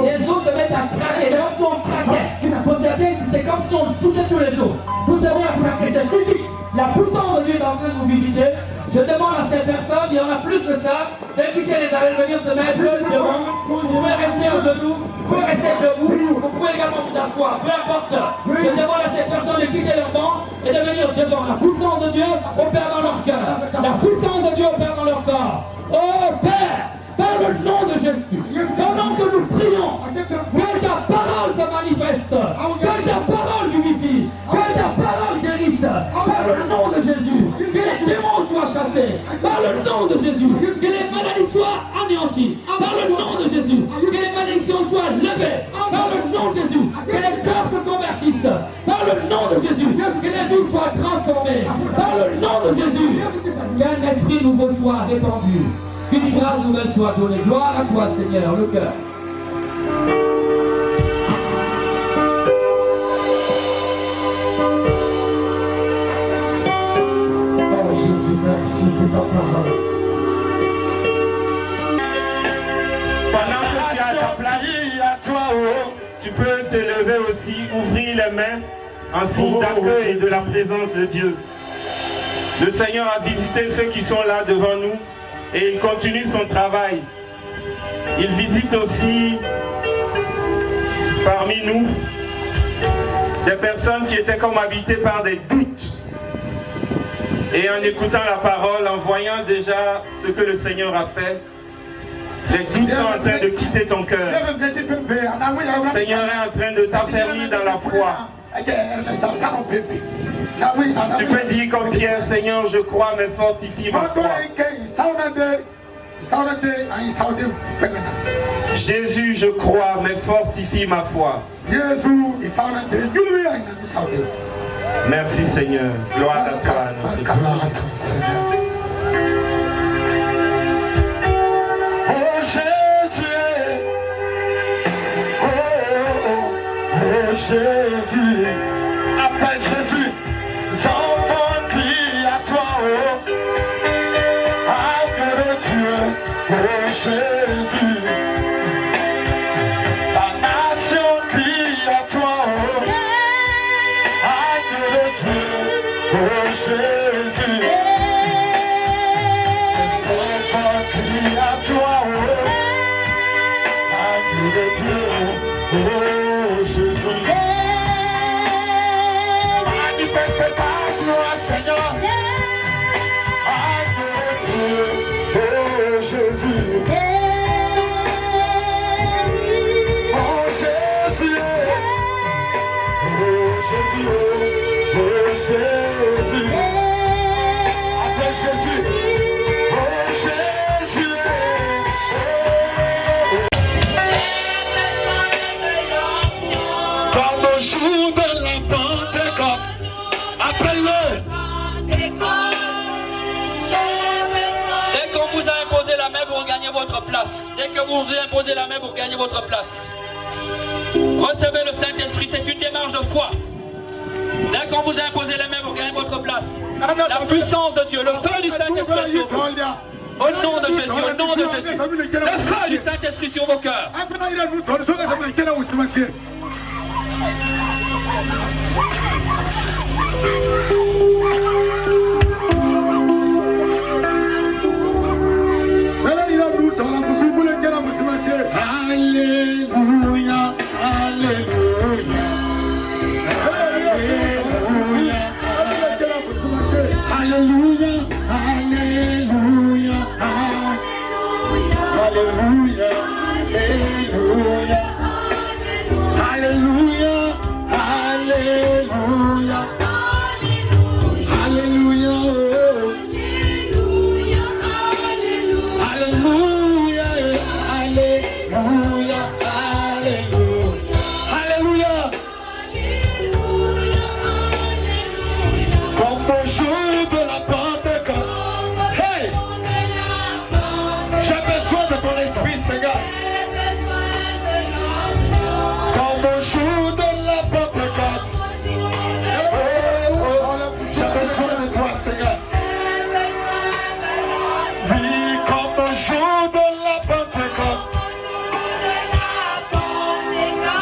Les os se mettent à craquer. C'est comme si on craquait. Pour certains, c'est comme si on touchait tous les os. Vous savez à craquer, c'est physique. La puissance de Dieu est en train de vous visiter. Je demande à ces personnes, il y en a plus que ça, d'inviter les amis venir se mettre devant. Vous pouvez rester en genoux, vous pouvez rester debout, vous pouvez également vous asseoir, peu importe. Je demande à ces personnes de quitter leur banc et de venir devant. La puissance de Dieu opère dans leur cœur. La puissance de Dieu opère dans leur corps. Oh Père, par le nom de Jésus, pendant que nous prions, que ta parole se manifeste, que ta parole vivifie, que ta parole guérisse, par le nom de Jésus, que les démons soient chassés, par le nom de Jésus, que les maladies soient anéanties, par le nom de Jésus, que les malédictions soient levées, par le nom de Jésus, que les cœurs se convertissent, par le nom de Jésus, que les vies soient transformées, par le nom de Jésus, qu'un Saint-Esprit nouveau soit répandu. Qu'une grâce nouvelle soit donnée. Gloire à toi, Seigneur, le cœur. Oh Jésus, merci pour ta parole. Pendant que tu as ta place, à toi, tu peux te lever aussi, ouvrir les mains en signe d'accueil de la présence de Dieu. Le Seigneur a visité ceux qui sont là devant nous et il continue son travail. Il visite aussi parmi nous des personnes qui étaient comme habitées par des doutes. Et en écoutant la parole, en voyant déjà ce que le Seigneur a fait, les doutes sont en train de quitter ton cœur. Le Seigneur est en train de t'affermir dans la foi. Tu peux dire comme Pierre, Seigneur, je crois, mais fortifie ma foi. Jésus, je crois, mais fortifie ma foi. Merci Seigneur. Gloire à toi, notre Dieu. Oh Jésus, oh Jésus, appelle Jésus, les enfants crient à toi, Arc de Dieu, oh Jésus, la nation crie à toi, Arc de Dieu, oh Jésus, les enfants crient à toi, Arc de Dieu, oh Jésus. Manifeste ta gloire, Seigneur. Arc de Dieu, oh Jésus. Oh Jésus, oh Jésus, oh Jésus. Appelle Jésus, oh Jésus. Comme le jour de la Pentecôte, appelle-le. Dès qu'on vous a imposé la main, vous regagnez votre place. Dès que vous vous imposez la main, vous regagnez votre place. Recevez le Saint-Esprit, c'est une démarche de foi. Dès qu'on vous a imposé la main, vous regagnez votre place. La puissance de Dieu, le feu du Saint-Esprit sur vous. Au nom de Jésus, au nom de Jésus. Le feu du Saint-Esprit sur vos cœurs. Alléluia, Alléluia, Alléluia, Alléluia, Alléluia, Alléluia, Alléluia, Alléluia, Alléluia, Alléluia, Alléluia, Alléluia, Alléluia. Comme au jour de la Pentecôte. Hey! J'ai besoin de ton esprit, Seigneur. Comme au jour de la Pentecôte. Oh, j'ai besoin de toi, Seigneur. Oui, comme au jour de la Pentecôte.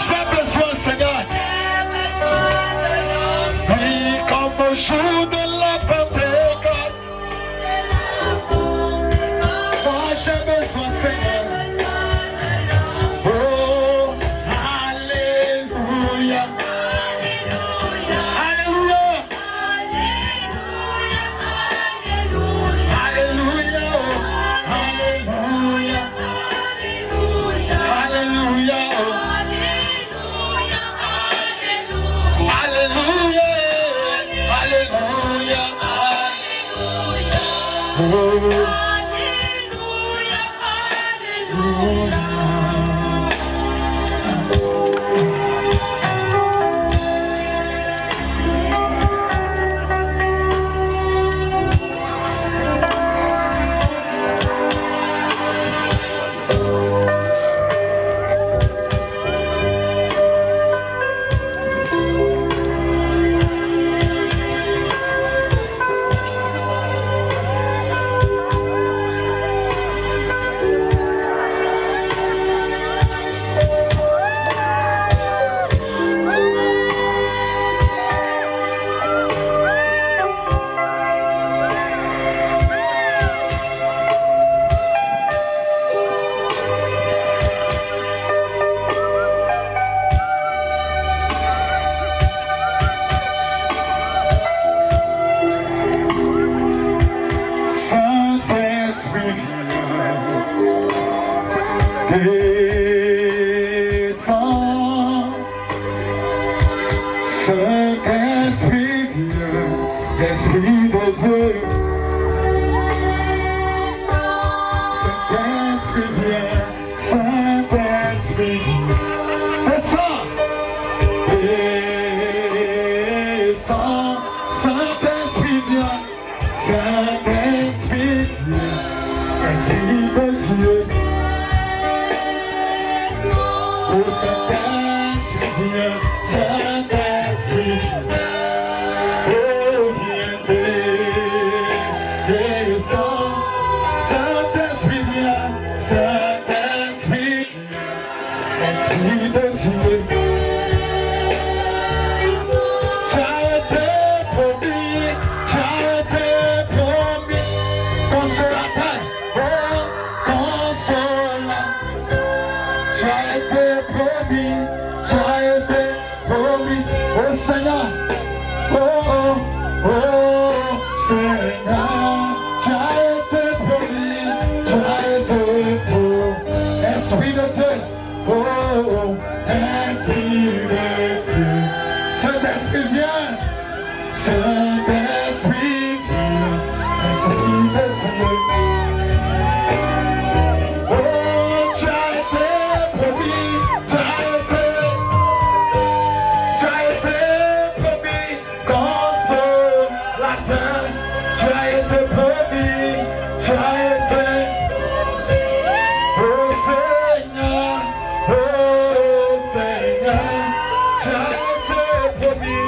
J'ai besoin, Seigneur. Oui, comme au jour de la Pentecôte. Moi, j'ai besoin, Seigneur. Oh, Alléluia. Alléluia. Alléluia. Alléluia. Alléluia. Alléluia. Alléluia. Descends, Saint-Esprit viens, Esprit de Dieu. Saint-Esprit viens, Saint-Esprit viens. Descends, descends, Saint-Esprit viens, Saint-Esprit viens, Esprit de Dieu. Oh Saint-Esprit viens, Saint-Esprit viens. Oh viens, descends, Saint-Esprit viens, Saint-Esprit viens, Esprit de Dieu. Saint-Esprit viens, Saint-Esprit viens, Esprit de Dieu. Oh, tu as été promis, tu as été promis, consolateur, tu as été promis, tu as été, oh Seigneur, tu as été promis.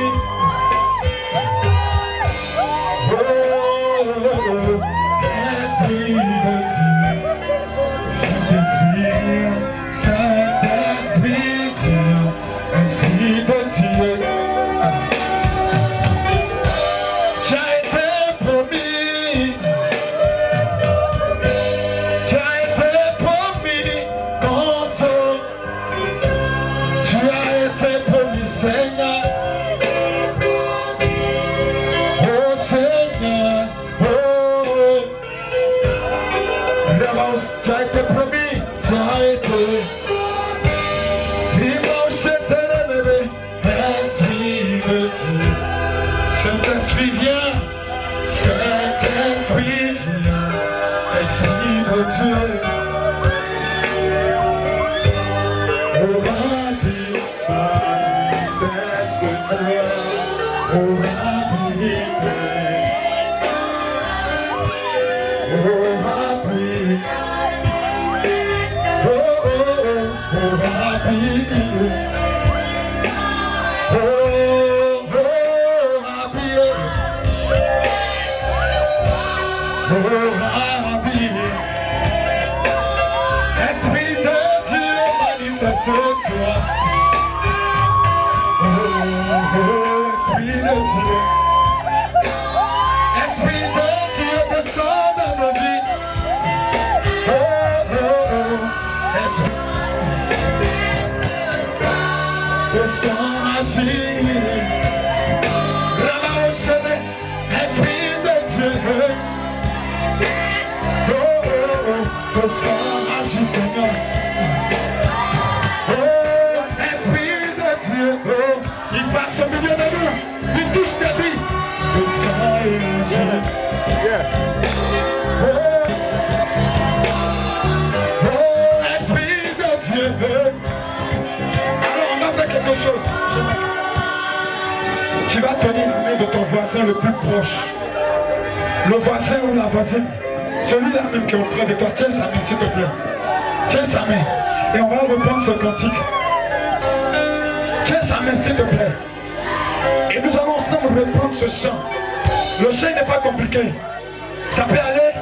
Saint-Esprit viens, Saint-Esprit viens, Esprit de Dieu. Oh Rabbi, baisse Dieu. Oh Rabbi, oh Rabbi, oh Rabbi. Esprit de Dieu, manifeste-toi. Esprit de Dieu. Esprit de Dieu, descends dans nos vies. Esprit. Descends, agis. Là-bas au chevet, Esprit de Dieu. Descends, agis, Seigneur. Oh, Esprit de Dieu, oh, il passe au milieu de nous, il touche ta vie. Descends et agis. Oh, Esprit de Dieu. Alors, on va faire quelque chose. Tu vas tenir la main de ton voisin le plus proche. Le voisin ou la voisine. Celui-là même qui est auprès de toi, tiens sa main s'il te plaît. Tiens sa main. Et on va reprendre ce cantique. Tiens sa main s'il te plaît. Et nous allons ensemble reprendre ce chant. Le chant n'est pas compliqué. Ça peut aller.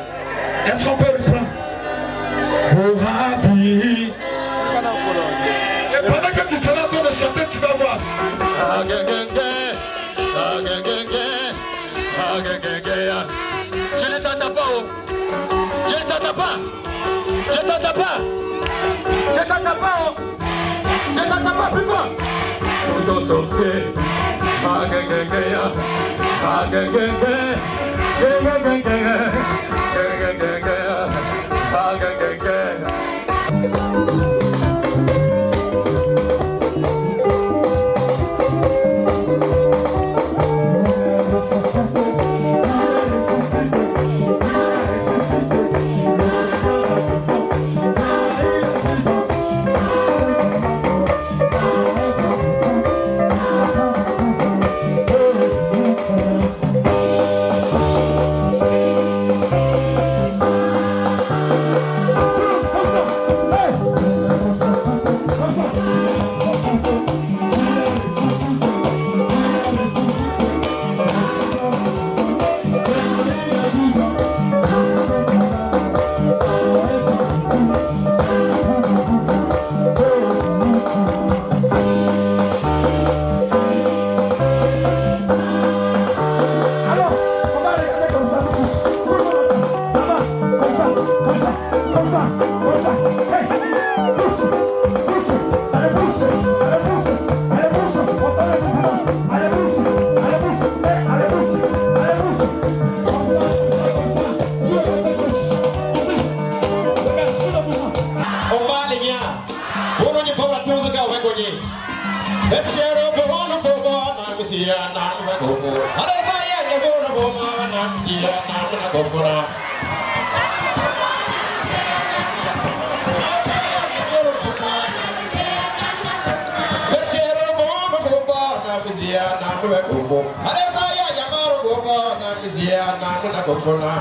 Est-ce qu'on peut reprendre? Oh Rabbi. Et pendant que tu seras en train de chanter, tu vas voir. Je ne t'entends pas. Je ne t'entends pas. Je ne t'entends pas. Je ne t'entends pas. Je ne t'entends pas plus fort. Ton sorcier. Alessa ya yamaro bobo na mizia na kuna kofona